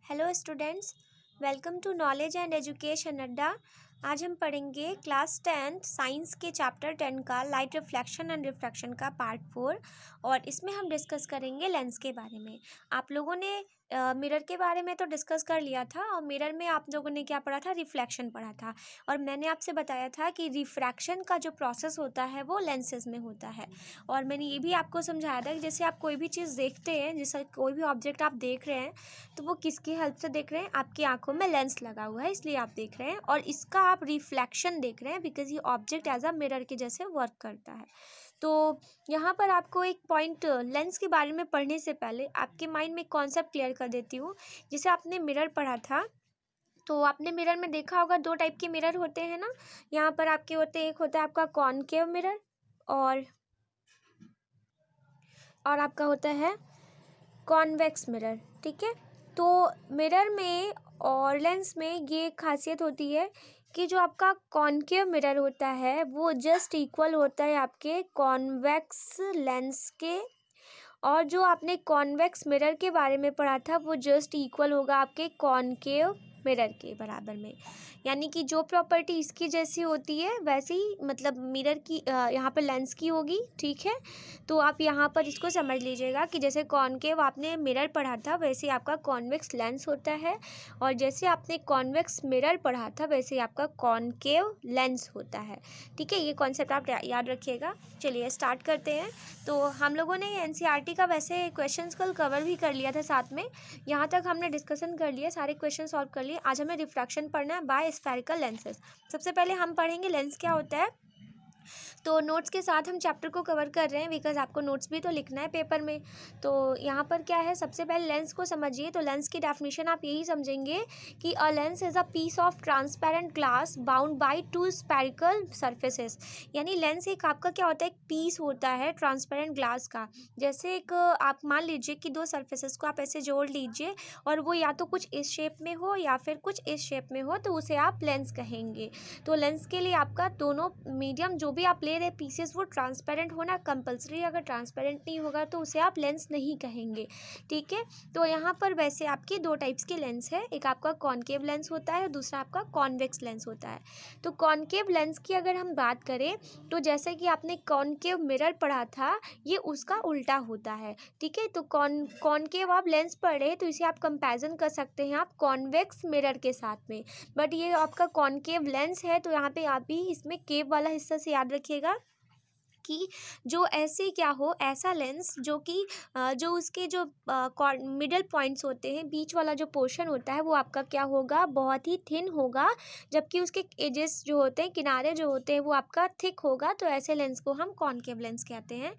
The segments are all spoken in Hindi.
Hello students, welcome to knowledge and education Adda. आज हम पढ़ेंगे क्लास 10 साइंस के चैप्टर 10 का लाइट रिफ्लेक्शन एंड रिफ्रैक्शन का पार्ट 4 और इसमें हम डिस्कस करेंगे लेंस के बारे में। आप लोगों ने मिरर के बारे में तो डिस्कस कर लिया था और मिरर में आप लोगों ने क्या पढ़ा था, रिफ्लेक्शन पढ़ा था। और मैंने आपसे बताया था कि रिफ्रैक्शन का जो प्रोसेस होता है वो लेंसेज में होता है। और मैंने ये भी आपको समझाया था कि जैसे आप कोई भी चीज़ देखते हैं, जैसे कोई भी ऑब्जेक्ट आप देख रहे हैं तो वो किसकी हेल्प से देख रहे हैं, आपकी आंखों में लेंस लगा हुआ है इसलिए आप देख रहे हैं, और इसका आप रिफ्लेक्शन देख रहे हैं बिकॉज ये ऑब्जेक्ट एज अ मिरर के जैसे वर्क करता है। तो यहाँ पर आपको एक पॉइंट लेंस के बारे में पढ़ने से पहले आपके माइंड में कॉन्सेप्ट क्लियर कर देती हूँ। जैसे आपने मिरर पढ़ा था तो आपने मिरर में देखा होगा दो टाइप के मिरर होते हैं ना। यहाँ पर आपके होते हैं, एक होता है आपका कॉनकेव मिरर और आपका होता है कॉन्वेक्स मिरर। ठीक है, तो मिरर में और लेंस में ये खासियत होती है कि जो आपका कॉनकेव मिरर होता है वो जस्ट इक्वल होता है आपके कॉन्वेक्स लेंस के, और जो आपने कॉन्वेक्स मिरर के बारे में पढ़ा था वो जस्ट इक्वल होगा आपके कॉनकेव मिरर के बराबर में। यानी कि जो प्रॉपर्टी इसकी जैसी होती है वैसे ही मतलब मिरर की यहाँ पर लेंस की होगी। ठीक है, तो आप यहाँ पर इसको समझ लीजिएगा कि जैसे कॉनकेव आपने मिरर पढ़ा था वैसे आपका कॉन्वेक्स लेंस होता है, और जैसे आपने कॉन्वेक्स मिरर पढ़ा था वैसे आपका कॉनकेव लेंस होता है। ठीक है, ये कॉन्सेप्ट आप याद रखिएगा। चलिए स्टार्ट करते हैं। तो हम लोगों ने एनसीईआरटी का वैसे क्वेश्चंस कल कवर भी कर लिया था, साथ में यहाँ तक हमने डिस्कशन कर लिया, सारे क्वेश्चन सॉल्व कर लिए। आज हमें रिफ्रैक्शन पढ़ना है बाय स्फेरिकल लेंसेज। सबसे पहले हम पढ़ेंगे लेंस क्या होता है। तो नोट्स के साथ हम चैप्टर को कवर कर रहे हैं बिकॉज आपको नोट्स भी तो लिखना है पेपर में। तो यहाँ पर क्या है, सबसे पहले लेंस को समझिए। तो लेंस की डेफिनेशन आप यही समझेंगे कि a lens is a piece of transparent glass bound by two spherical surfaces. यानी लेंस एक आपका क्या होता है, एक पीस होता है ट्रांसपेरेंट ग्लास का। जैसे एक आप मान लीजिए कि दो सरफेसेस को आप ऐसे जोड़ लीजिए और वो या तो कुछ इस शेप में हो या फिर कुछ इस शेप में हो, तो उसे आप लेंस कहेंगे। तो लेंस के लिए आपका दोनों मीडियम जो भी आप ले रहे पीसेस वो ट्रांसपेरेंट होना कंपलसरी। अगर ट्रांसपेरेंट नहीं होगा तो उसे आप लेंस नहीं कहेंगे। ठीक है, तो यहाँ पर वैसे आपके दो टाइप्स के लेंस है, एक आपका कॉनकेव लेंस होता है, दूसरा आपका कॉन्वेक्स लेंस होता है। तो कॉनकेव लेंस की अगर हम बात करें तो जैसे कि आपने कॉनकेव मिरर पढ़ा था ये उसका उल्टा होता है। ठीक है, तो कॉनकेव आप लेंस पढ़ रहे तो इसे आप कंपैरिजन कर सकते हैं आप कॉन्वेक्स मिरर के साथ में, बट ये आपका कॉनकेव लेंस है तो यहाँ पे आप भी इसमें केव वाला हिस्सा से याद रखिएगा कि जो ऐसे क्या हो, ऐसा लेंस जो कि जो उसके जो मिडल पॉइंट्स होते हैं, बीच वाला जो पोर्शन होता है वो आपका क्या होगा, बहुत ही थिन होगा, जबकि उसके एजेस जो होते हैं, किनारे जो होते हैं वो आपका थिक होगा। तो ऐसे लेंस को हम कॉनकेव लेंस कहते हैं।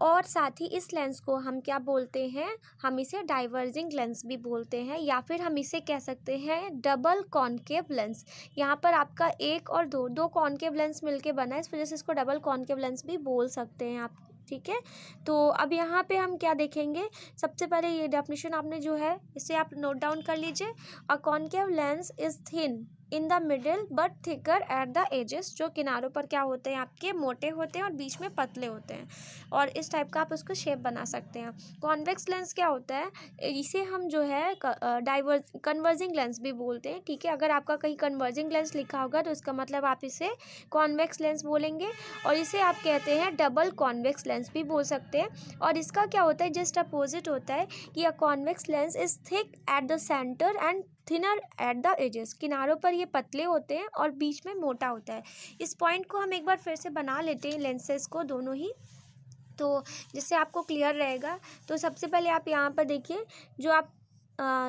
और साथ ही इस लेंस को हम क्या बोलते हैं, हम इसे डाइवर्जिंग लेंस भी बोलते हैं, या फिर हम इसे कह सकते हैं डबल कॉनकेव लेंस। यहाँ पर आपका एक और दो कॉनकेव लेंस मिलके बना है, इस वजह से इसको डबल कॉनकेव लेंस भी बोल सकते हैं आप। ठीक है, तो अब यहाँ पे हम क्या देखेंगे, सबसे पहले ये डेफिनेशन आपने जो है इसे आप नोट डाउन कर लीजिए। A concave lens is thin in the middle but thicker at the edges. जो किनारों पर क्या होते हैं आपके मोटे होते हैं और बीच में पतले होते हैं, और इस टाइप का आप उसको शेप बना सकते हैं। कॉन्वेक्स लेंस क्या होता है, इसे हम जो है कन्वर्जिंग लेंस भी बोलते हैं। ठीक है, अगर आपका कहीं कन्वर्जिंग लेंस लिखा होगा तो इसका मतलब आप इसे कॉन्वेक्स लेंस बोलेंगे, और इसे आप कहते हैं डबल कॉन्वेक्स लेंस भी बोल सकते हैं। और इसका क्या होता है, जस्ट अपोजिट होता है कि a convex lens is thick at the centre and thinner at the edges. किनारों पर ये पतले होते हैं और बीच में मोटा होता है। इस पॉइंट को हम एक बार फिर से बना लेते हैं लेंसेज को दोनों ही, तो जिससे आपको क्लियर रहेगा। तो सबसे पहले आप यहाँ पर देखिए, जो आप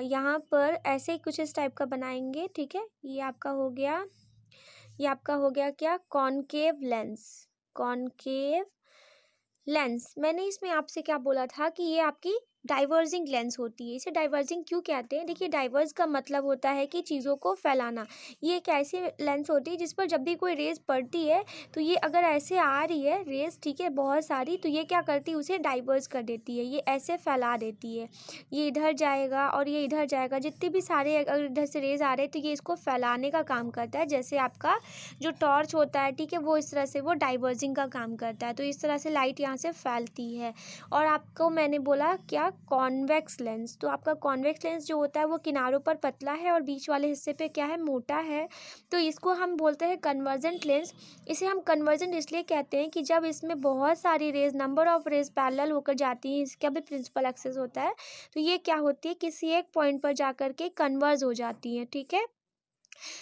यहाँ पर ऐसे ही कुछ इस टाइप का बनाएंगे। ठीक है, ये आपका हो गया, ये आपका हो गया क्या, कॉनकेव लेंस। कॉनकेव लेंस, मैंने इसमें आपसे क्या बोला था कि ये आपकी डाइवर्जिंग लेंस होती है। इसे डाइवर्जिंग क्यों कहते हैं, देखिए डाइवर्ज का मतलब होता है कि चीज़ों को फैलाना। ये एक ऐसी लेंस होती है जिस पर जब भी कोई रेज पड़ती है तो ये अगर ऐसे आ रही है रेज, ठीक है, बहुत सारी, तो ये क्या करती है, उसे डाइवर्ज कर देती है, ये ऐसे फैला देती है। ये इधर जाएगा और ये इधर जाएगा, जितने भी सारे अगर इधर से रेज आ रहे हैं तो ये इसको फैलाने का काम करता है। जैसे आपका जो टॉर्च होता है, ठीक है, वो इस तरह से वो डाइवर्जिंग का काम करता है। तो इस तरह से लाइट यहाँ से फैलती है। और आपको मैंने बोला क्या, कॉन्वेक्स लेंस। तो आपका कॉन्वेक्स लेंस जो होता है वो किनारों पर पतला है और बीच वाले हिस्से पे क्या है, मोटा है। तो इसको हम बोलते हैं कन्वर्जेंट लेंस। इसे हम कन्वर्जेंट इसलिए कहते हैं कि जब इसमें बहुत सारी rays, number of rays parallel होकर जाती हैं, इसका भी प्रिंसिपल एक्सिस होता है, तो ये क्या होती है, किसी एक पॉइंट पर जा कर के कन्वर्ज हो जाती है। ठीक है,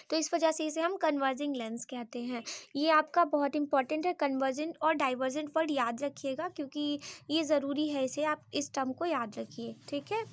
तो इस वजह से इसे हम कन्वर्जिंग लेंस कहते हैं। ये आपका बहुत इंपॉर्टेंट है, कन्वर्जेंट और डाइवर्जेंट वर्ड याद रखिएगा, क्योंकि ये ज़रूरी है, इसे आप इस टर्म को याद रखिए। ठीक है,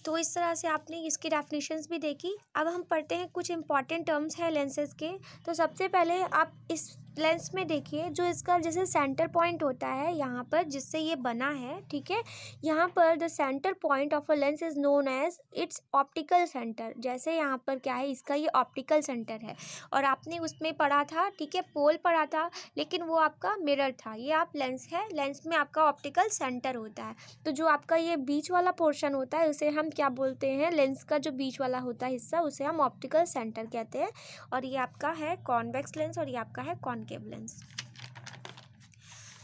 तो इस तरह से आपने इसकी डेफिनेशंस भी देखी। अब हम पढ़ते हैं कुछ इंपॉर्टेंट टर्म्स हैं लेंसेज के। तो सबसे पहले आप इस लेंस में देखिए, जो इसका जैसे सेंटर पॉइंट होता है यहाँ पर, जिससे ये बना है, ठीक है, यहाँ पर the centre point of a lens is known as its optical centre. जैसे यहाँ पर क्या है, इसका ये ऑप्टिकल सेंटर है। और आपने उसमें पढ़ा था, ठीक है, पोल पढ़ा था, लेकिन वो आपका मिरर था। ये आप लेंस है, लेंस में आपका ऑप्टिकल सेंटर होता है। तो जो आपका ये बीच वाला पोर्शन होता है, उसे हम क्या बोलते हैं, लेंस का जो बीच वाला होता है हिस्सा, उसे हम ऑप्टिकल सेंटर कहते हैं। और ये आपका है कॉन्वेक्स लेंस और ये आपका है कॉनकेव लेंस।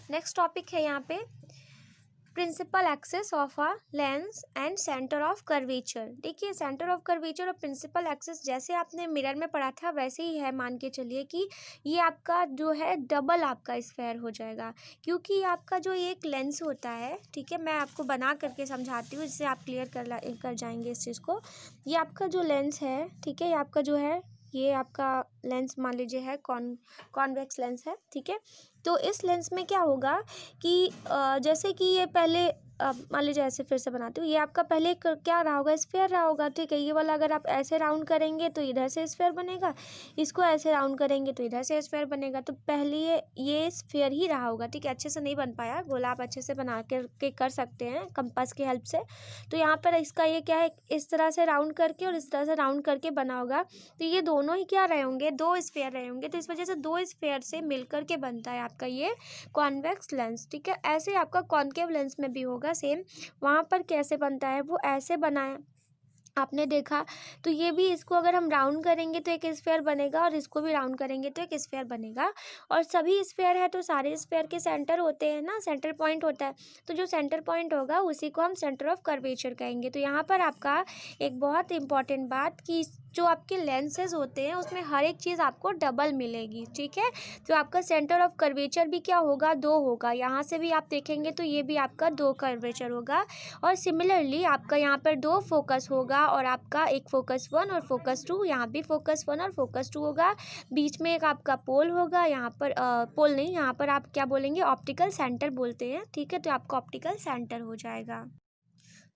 नेक्स्ट टॉपिक है यहाँ पे principal axis of a lens and centre of curvature. देखिए, सेंटर ऑफ कर्वेचर और प्रिंसिपल एक्सिस जैसे आपने मिरर में पढ़ा था वैसे ही है। मान के चलिए कि ये आपका जो है डबल आपका स्फेयर हो जाएगा, क्योंकि आपका जो एक लेंस होता है, ठीक है, मैं आपको बना करके समझाती हूँ जिससे आप क्लियर कर जाएंगे इस चीज़ को। ये आपका जो लेंस है, ठीक है, ये आपका जो है, ये आपका लेंस मान लीजिए है कॉन्वेक्स लेंस है, ठीक है। तो इस लेंस में क्या होगा कि जैसे कि ये पहले मान लीजिए ऐसे फिर से बनाती हूँ, ये आपका पहले क्या रहा होगा, स्फेयर रहा होगा, ठीक है। ये वाला अगर आप ऐसे राउंड करेंगे तो इधर से स्फेयर बनेगा, इसको ऐसे राउंड करेंगे तो इधर से स्फेयर बनेगा। तो पहले ये स्फेयर ही रहा होगा, ठीक है। अच्छे से नहीं बन पाया गोला, आप अच्छे से बना के कर सकते हैं कंपास की हेल्प से। तो यहाँ पर इसका ये क्या है, इस तरह से राउंड करके और इस तरह से राउंड करके बना होगा। तो ये दोनों ही क्या रहे होंगे, दो स्फेयर रहे होंगे। तो इस वजह से दो स्फेयर से मिलकर के बनता है आपका ये कॉन्वेक्स लेंस, ठीक है। ऐसे आपका कॉनकेव लेंस में भी होगा सेम। वहाँ पर कैसे बनता है, वो ऐसे बना है, आपने देखा। तो ये भी, इसको अगर हम राउंड करेंगे तो एक स्फेयर बनेगा और इसको भी राउंड करेंगे तो एक स्फेयर बनेगा। और सभी स्फेयर है तो सारे स्फेयर के सेंटर होते हैं ना, सेंटर पॉइंट होता है। तो जो सेंटर पॉइंट होगा उसी को हम सेंटर ऑफ कर्वेचर कहेंगे। तो यहाँ पर आपका एक बहुत इंपॉर्टेंट बात कि जो आपके लेंसेज होते हैं उसमें हर एक चीज़ आपको डबल मिलेगी, ठीक है। तो आपका सेंटर ऑफ कर्वेचर भी क्या होगा, दो होगा। यहाँ से भी आप देखेंगे तो ये भी आपका दो कर्वेचर होगा। और सिमिलरली आपका यहाँ पर दो फोकस होगा और आपका एक फोकस 1 और फोकस 2, यहाँ भी फोकस 1 और फोकस 2 होगा। बीच में एक आपका पोल होगा, यहाँ पर पोल नहीं, यहाँ पर आप क्या बोलेंगे, ऑप्टिकल सेंटर बोलते हैं, ठीक है। तो आपका ऑप्टिकल सेंटर हो जाएगा।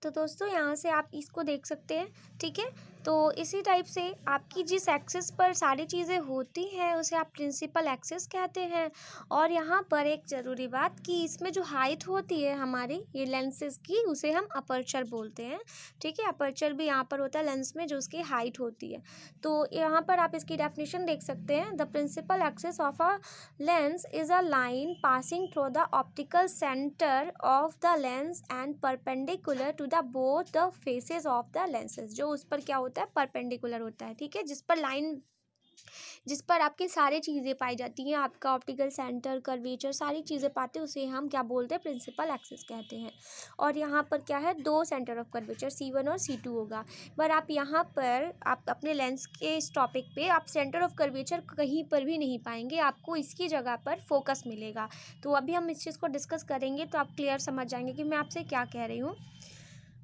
तो दोस्तों यहाँ से आप इसको देख सकते हैं, ठीक है। तो इसी टाइप से आपकी जिस एक्सिस पर सारी चीज़ें होती हैं उसे आप प्रिंसिपल एक्सिस कहते हैं। और यहाँ पर एक ज़रूरी बात कि इसमें जो हाइट होती है हमारी ये लेंसेज की, उसे हम अपर्चर बोलते हैं, ठीक है। अपर्चर भी यहाँ पर होता है लेंस में, जो उसकी हाइट होती है। तो यहाँ पर आप इसकी डेफिनेशन देख सकते हैं, the principal axis of a lens is a line passing through the optical centre of the lens and perpendicular to the both the faces of the lenses. जो उस पर क्या होता है, परपेंडिकुलर होता है, ठीक है, जिस पर लाइन, जिस पर आपकी सारी चीज़ें पाई जाती हैं, आपका ऑप्टिकल सेंटर, कर्वेचर, सारी चीज़ें पाते हैं, उसे हम क्या बोलते हैं, प्रिंसिपल एक्सिस कहते हैं। और यहाँ पर क्या है, दो सेंटर ऑफ कर्वेचर C1 और C2 होगा। पर आप यहाँ पर आप अपने लेंस के इस टॉपिक पे आप सेंटर ऑफ कर्वेचर कहीं पर भी नहीं पाएंगे, आपको इसकी जगह पर फोकस मिलेगा। तो अभी हम इस चीज़ को डिस्कस करेंगे तो आप क्लियर समझ जाएंगे कि मैं आपसे क्या कह रही हूँ।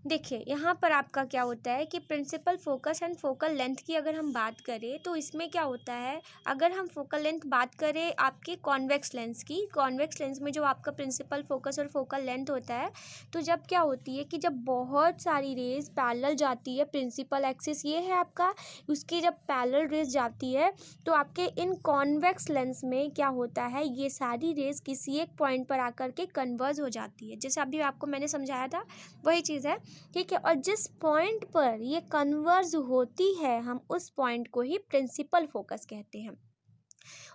देखिए, यहाँ पर आपका क्या होता है कि principal focus and focal length की अगर हम बात करें तो इसमें क्या होता है, अगर हम फोकल लेंथ बात करें आपके कॉन्वेक्स लेंस की, कॉन्वेक्स लेंस में जो आपका प्रिंसिपल फोकस और फोकल लेंथ होता है, तो जब क्या होती है कि जब बहुत सारी रेज पैरेलल जाती है, प्रिंसिपल एक्सिस ये है आपका, उसकी जब पैरेलल रेज जाती है तो आपके इन कॉन्वेक्स लेंस में क्या होता है, ये सारी रेज किसी एक पॉइंट पर आकर के कन्वर्ज हो जाती है। जैसे अभी आपको मैंने समझाया था वही चीज़ है, ठीक है। और जिस पॉइंट पर ये कन्वर्ज होती है हम उस पॉइंट को ही प्रिंसिपल फोकस कहते हैं।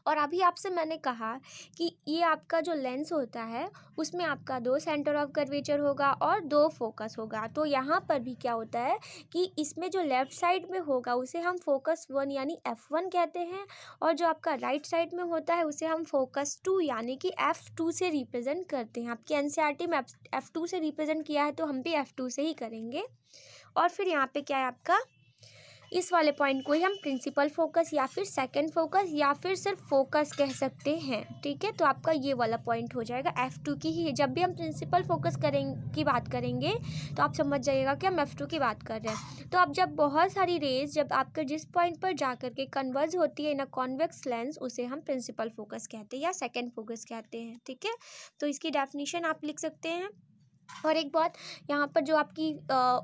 और अभी आपसे मैंने कहा कि ये आपका जो लेंस होता है उसमें आपका 2 सेंटर ऑफ कर्वेचर होगा और 2 फोकस होगा। तो यहाँ पर भी क्या होता है कि इसमें जो लेफ़्ट साइड में होगा उसे हम फोकस 1 यानी F1 कहते हैं, और जो आपका राइट साइड में होता है उसे हम फोकस 2 यानी कि F2 से रिप्रेजेंट करते हैं। आपकी एनसीईआरटी में F2 से रिप्रेजेंट किया है तो हम भी F2 से ही करेंगे। और फिर यहाँ पे क्या है आपका, इस वाले पॉइंट को ही हम प्रिंसिपल फोकस या फिर सेकंड फोकस या फिर सिर्फ फोकस कह सकते हैं। ठीक है, तो आपका ये वाला पॉइंट हो जाएगा F2 की ही। जब भी हम प्रिंसिपल फोकस की बात करेंगे तो आप समझ जाइएगा कि हम F2 की बात कर रहे हैं। तो अब जब बहुत सारी रेज जब आपके जिस पॉइंट पर जा करके कन्वर्ज होती है इन अ कॉन्वेक्स लेंस, उसे हम प्रिंसिपल फोकस कहते हैं या सेकेंड फोकस कहते हैं। ठीक है, तो इसकी डेफिनेशन आप लिख सकते हैं। और एक बात, यहाँ पर जो आपकी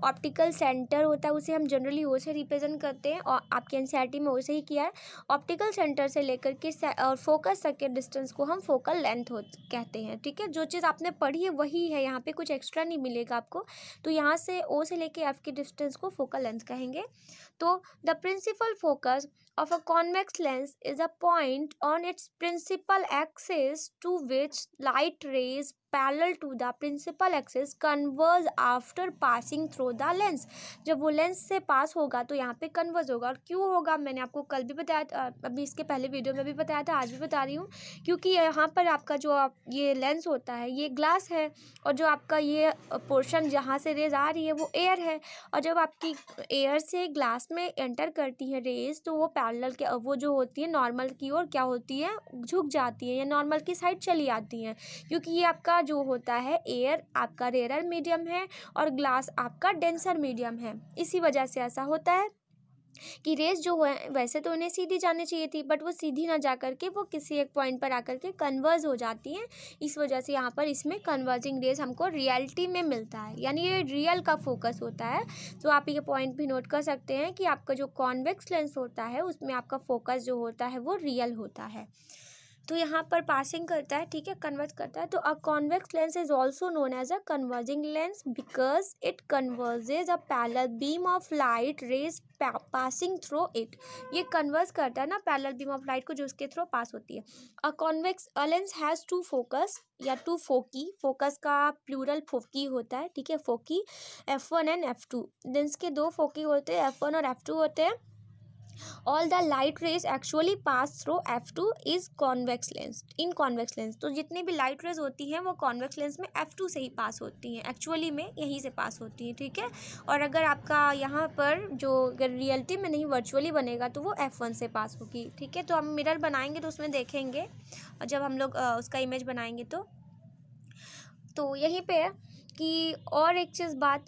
ऑप्टिकल सेंटर होता है उसे हम जनरली ओ से रिप्रेजेंट करते हैं, और आपके एनसीईआरटी में ओ से ही किया है। ऑप्टिकल सेंटर से लेकर के और फोकस तक के डिस्टेंस को हम फोकल लेंथ कहते हैं। ठीक है, जो चीज़ आपने पढ़ी है वही है, यहाँ पे कुछ एक्स्ट्रा नहीं मिलेगा आपको। तो यहाँ से ओ से लेके एफ के डिस्टेंस को फोकल लेंथ कहेंगे। तो the principal focus of a convex lens is a point on its principal axis to which light rays parallel to the principal axis converge after passing through the lens। जब वो लेंस से पास होगा तो यहाँ पे कन्वर्ज होगा। और क्यों होगा मैंने आपको कल भी बताया था, अभी इसके पहले वीडियो में भी बताया था, आज भी बता रही हूँ। क्योंकि यहाँ पर आपका जो ये लेंस होता है ये ग्लास है, और जो आपका ये पोर्शन जहाँ से रेज आ रही है वो एयर है, और जब आपकी एयर से ग्लास में एंटर करती है रेज तो वो पैरेलल के वो जो होती है नॉर्मल की ओर क्या होती है, झुक जाती है या नॉर्मल की साइड चली आती हैं। क्योंकि ये आपका जो होता है एयर आपका रेयर मीडियम है और ग्लास आपका डेंसर मीडियम है। इसी वजह से ऐसा होता है कि रेज जो है वैसे तो उन्हें सीधी जानी चाहिए थी, बट वो सीधी ना जा करके वो किसी एक पॉइंट पर आकर के कन्वर्ज हो जाती हैं। इस वजह से यहाँ पर इसमें कन्वर्जिंग रेज हमको रियलिटी में मिलता है, यानी ये रियल का फोकस होता है। तो आप ये पॉइंट भी नोट कर सकते हैं कि आपका जो कॉन्वेक्स लेंस होता है उसमें आपका फोकस जो होता है वो रियल होता है। तो यहाँ पर पासिंग करता है, ठीक है, कन्वर्ज करता है। तो a convex lens is also known as a converging lens because it converges a parallel beam of light rays passing through it. ये कन्वर्ज करता है ना पैरेलल बीम ऑफ लाइट को जो उसके थ्रू पास होती है। A lens has two focus या टू फोकी, फोकस का प्लूरल फोकी होता है। ठीक है, फोकी F1 एंड F2। लेंस के 2 फोकी होते हैं, F1 और F2 होते हैं। All the light rays actually pass through F2 is convex lens. In convex lens तो जितनी भी लाइट रेज होती हैं वो कॉन्वेक्स लेंस में F2 से ही पास होती हैं, एक्चुअली में यहीं से पास होती हैं। ठीक है, और अगर आपका यहाँ पर जो अगर रियलिटी में नहीं वर्चुअली बनेगा तो वो F1 से पास होगी। ठीक है, तो हम मिरर बनाएंगे तो उसमें देखेंगे, और जब हम लोग उसका इमेज बनाएंगे तो यहीं पे है कि और एक चीज़ बात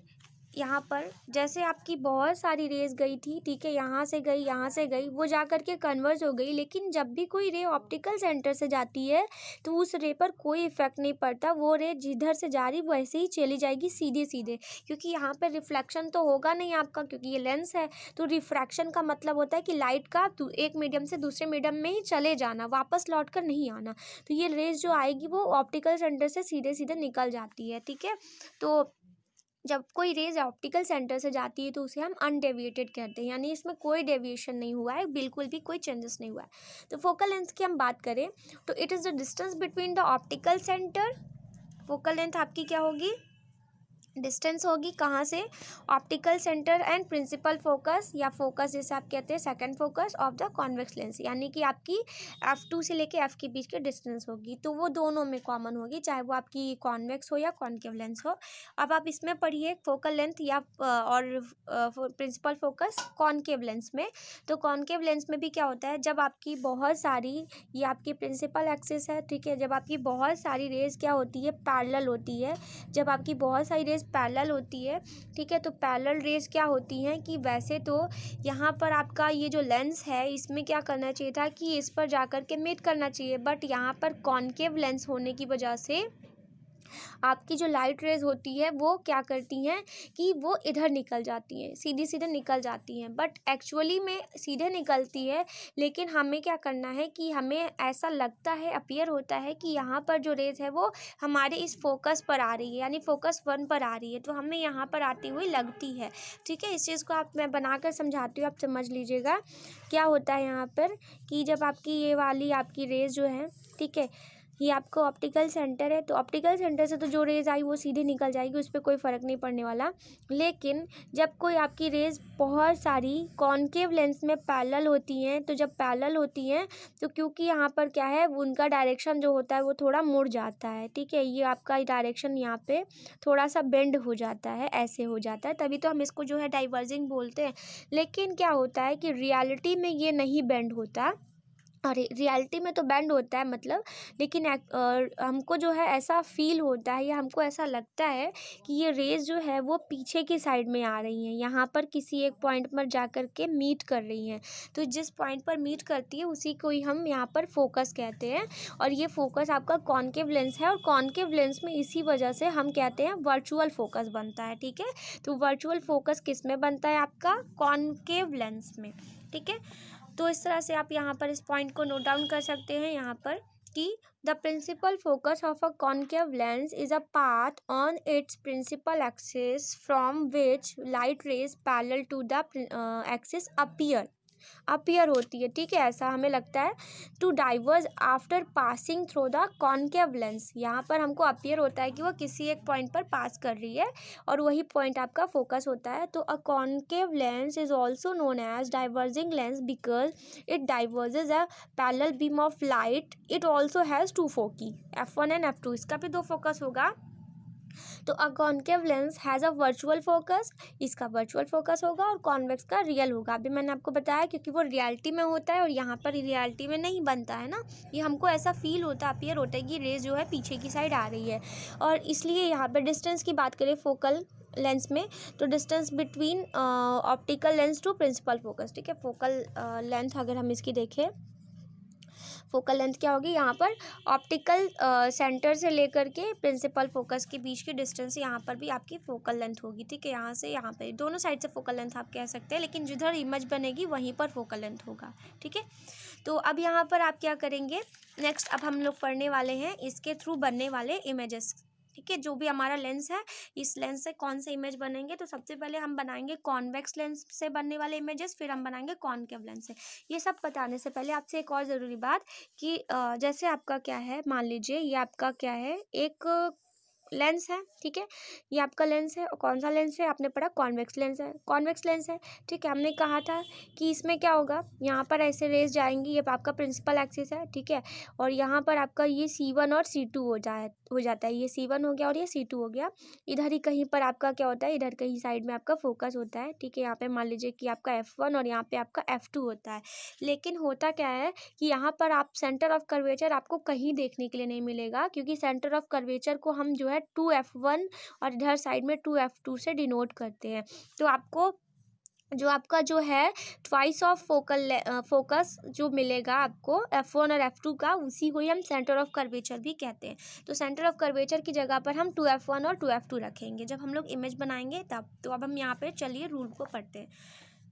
यहाँ पर, जैसे आपकी बहुत सारी रेज गई थी, ठीक है, यहाँ से गई, वो जा कर के कन्वर्ज हो गई, लेकिन जब भी कोई रे ऑप्टिकल सेंटर से जाती है तो उस रे पर कोई इफेक्ट नहीं पड़ता। वो रे जिधर से जा रही वैसे ही चली जाएगी सीधे सीधे, क्योंकि यहाँ पर रिफ्लेक्शन तो होगा नहीं आपका, क्योंकि ये लेंस है। तो रिफ्रैक्शन का मतलब होता है कि लाइट का एक मीडियम से दूसरे मीडियम में ही चले जाना, वापस लौट कर नहीं आना। तो ये रेज जो आएगी वो ऑप्टिकल सेंटर से सीधे सीधे निकल जाती है। ठीक है, तो जब कोई रेज ऑप्टिकल सेंटर से जाती है तो उसे हम अनडेविएटेड कहते हैं, यानी इसमें कोई डेविएशन नहीं हुआ है, बिल्कुल भी कोई चेंजेस नहीं हुआ है। तो फोकल लेंथ की हम बात करें तो it is the distance between the optical centre. Focal length आपकी क्या होगी, डिस्टेंस होगी कहाँ से, optical centre and principal focus या फोकस जैसे आप कहते हैं second focus of the convex lens, यानी कि आपकी F2 से लेके F के बीच की डिस्टेंस होगी। तो वो दोनों में कॉमन होगी, चाहे वो आपकी कॉन्वेक्स हो या कॉन्केव लेंस हो। अब आप इसमें पढ़िए फोकल लेंथ या और प्रिंसिपल फोकस कॉन्केव लेंस में। तो कॉन्केव लेंस में भी क्या होता है, जब आपकी बहुत सारी, ये आपकी प्रिंसिपल एक्सिस है, ठीक है, जब आपकी बहुत सारी रेज क्या होती है, पैरेलल होती है। जब आपकी बहुत सारी रेज पैरेलल होती है, ठीक है, तो पैरेलल रेज क्या होती हैं कि वैसे तो यहाँ पर आपका ये जो लेंस है इसमें क्या करना चाहिए था कि इस पर जाकर के मीट करना चाहिए, बट यहाँ पर कॉन्केव लेंस होने की वजह से आपकी जो लाइट रेज होती है वो क्या करती हैं कि वो इधर निकल जाती हैं, सीधी सीधे निकल जाती हैं, बट एक्चुअली में सीधे निकलती है। लेकिन हमें क्या करना है कि हमें ऐसा लगता है, अपीयर होता है कि यहाँ पर जो रेज है वो हमारे इस फोकस पर आ रही है, यानी फोकस 1 पर आ रही है, तो हमें यहाँ पर आती हुई लगती है। ठीक है, इस चीज़ को मैं बनाकर समझाती हूँ, आप समझ लीजिएगा क्या होता है यहाँ पर कि जब आपकी ये वाली आपकी रेज जो है, ठीक है, ये आपको ऑप्टिकल सेंटर है, तो ऑप्टिकल सेंटर से तो जो रेज आई वो सीधे निकल जाएगी, उस पर कोई फ़र्क नहीं पड़ने वाला। लेकिन जब कोई आपकी रेज बहुत सारी कॉनकेव लेंस में पैरेलल होती हैं, तो जब पैरेलल होती हैं तो क्योंकि यहाँ पर क्या है, उनका डायरेक्शन जो होता है वो थोड़ा मुड़ जाता है। ठीक है, ये आपका डायरेक्शन यहाँ पे थोड़ा सा बेंड हो जाता है, ऐसे हो जाता है, तभी तो हम इसको जो है डाइवर्जिंग बोलते हैं। लेकिन क्या होता है कि रियलिटी में ये नहीं बेंड होता, अरे रियलिटी में तो बैंड होता है मतलब, लेकिन हमको जो है ऐसा फील होता है या हमको ऐसा लगता है कि ये रेज जो है वो पीछे की साइड में आ रही हैं, यहाँ पर किसी एक पॉइंट पर जा कर के मीट कर रही हैं। तो जिस पॉइंट पर मीट करती है उसी को ही हम यहाँ पर फोकस कहते हैं, और ये फोकस आपका कॉनकेव लेंस है, और कॉनकेव लेंस में इसी वजह से हम कहते हैं वर्चुअल फोकस बनता है। ठीक है, तो वर्चुअल फोकस किस में बनता है, आपका कॉनकेव लेंस में। ठीक है, तो इस तरह से आप यहाँ पर इस पॉइंट को नोट डाउन कर सकते हैं यहाँ पर कि the principal focus of a concave lens is a path on its principal axis from which light rays parallel to the axis appear होती है। ठीक है, ऐसा हमें लगता है। To diverge after passing through the concave lens, यहाँ पर हमको अपीयर होता है कि वो किसी एक पॉइंट पर पास कर रही है और वही पॉइंट आपका फोकस होता है। तो a concave lens is also known as diverging lens because it diverges a parallel beam of light. It also has 2 foci, F1 and F2, इसका भी 2 फोकस होगा। तो a concave lens has a virtual focus, इसका वर्चुअल फोकस होगा और कॉन्वेक्स का रियल होगा। अभी मैंने आपको बताया क्योंकि वो रियलिटी में होता है और यहाँ पर रियलिटी में नहीं बनता है ना, ये हमको ऐसा फील होता है, अपीयर होता है कि रेज जो है पीछे की साइड आ रही है। और इसलिए यहाँ पर डिस्टेंस की बात करें फोकल लेंस में, तो distance between optical lens to principal focus, ठीक है, फोकल लेंथ अगर हम इसकी देखें, फोकल लेंथ क्या होगी, यहाँ पर ऑप्टिकल सेंटर से लेकर के प्रिंसिपल फोकस के बीच की डिस्टेंस, यहाँ पर भी आपकी फोकल लेंथ होगी। ठीक है, यहाँ से यहाँ पे दोनों साइड से फोकल लेंथ आप कह सकते हैं, लेकिन जिधर इमेज बनेगी वहीं पर फोकल लेंथ होगा। ठीक है, तो अब यहाँ पर आप क्या करेंगे, नेक्स्ट अब हम लोग पढ़ने वाले हैं इसके थ्रू बनने वाले इमेजेस। ठीक है, जो भी हमारा लेंस है, इस लेंस से कौन से इमेज बनेंगे, तो सबसे पहले हम बनाएंगे कॉन्वेक्स लेंस से बनने वाले इमेजेस, फिर हम बनाएंगे कॉनकेव लेंस से। ये सब बताने से पहले आपसे एक और ज़रूरी बात कि जैसे आपका क्या है, मान लीजिए ये आपका क्या है, एक लेंस है। ठीक है, ये आपका लेंस है, और कौन सा लेंस है, आपने पढ़ा कॉन्वेक्स लेंस है, कॉन्वेक्स लेंस है। ठीक है, हमने कहा था कि इसमें क्या होगा, यहाँ पर ऐसे रेज जाएंगी, ये आपका प्रिंसिपल एक्सिस है। ठीक है, और यहाँ पर आपका ये C1 और C2 हो जाता है, ये C1 हो गया और ये C2 हो गया। इधर ही कहीं पर आपका क्या होता है, इधर कहीं साइड में आपका फोकस होता है। ठीक है, यहाँ पे मान लीजिए कि आपका F1 और यहाँ पे आपका F2 होता है। लेकिन होता क्या है कि यहाँ पर आप सेंटर ऑफ कर्वेचर आपको कहीं देखने के लिए नहीं मिलेगा, क्योंकि सेंटर ऑफ कर्वेचर को हम जो है 2F1 और इधर साइड में 2F2 से डिनोट करते हैं। तो आपको जो आपका जो है ट्वाइस ऑफ फोकस जो मिलेगा आपको F1 और F2 का, उसी को ही हम सेंटर ऑफ कर्वेचर भी कहते हैं। तो सेंटर ऑफ कर्वेचर की जगह पर हम 2F1 और 2F2 रखेंगे जब हम लोग इमेज बनाएंगे तब। तो अब हम यहाँ पे चलिए रूल को पढ़ते हैं।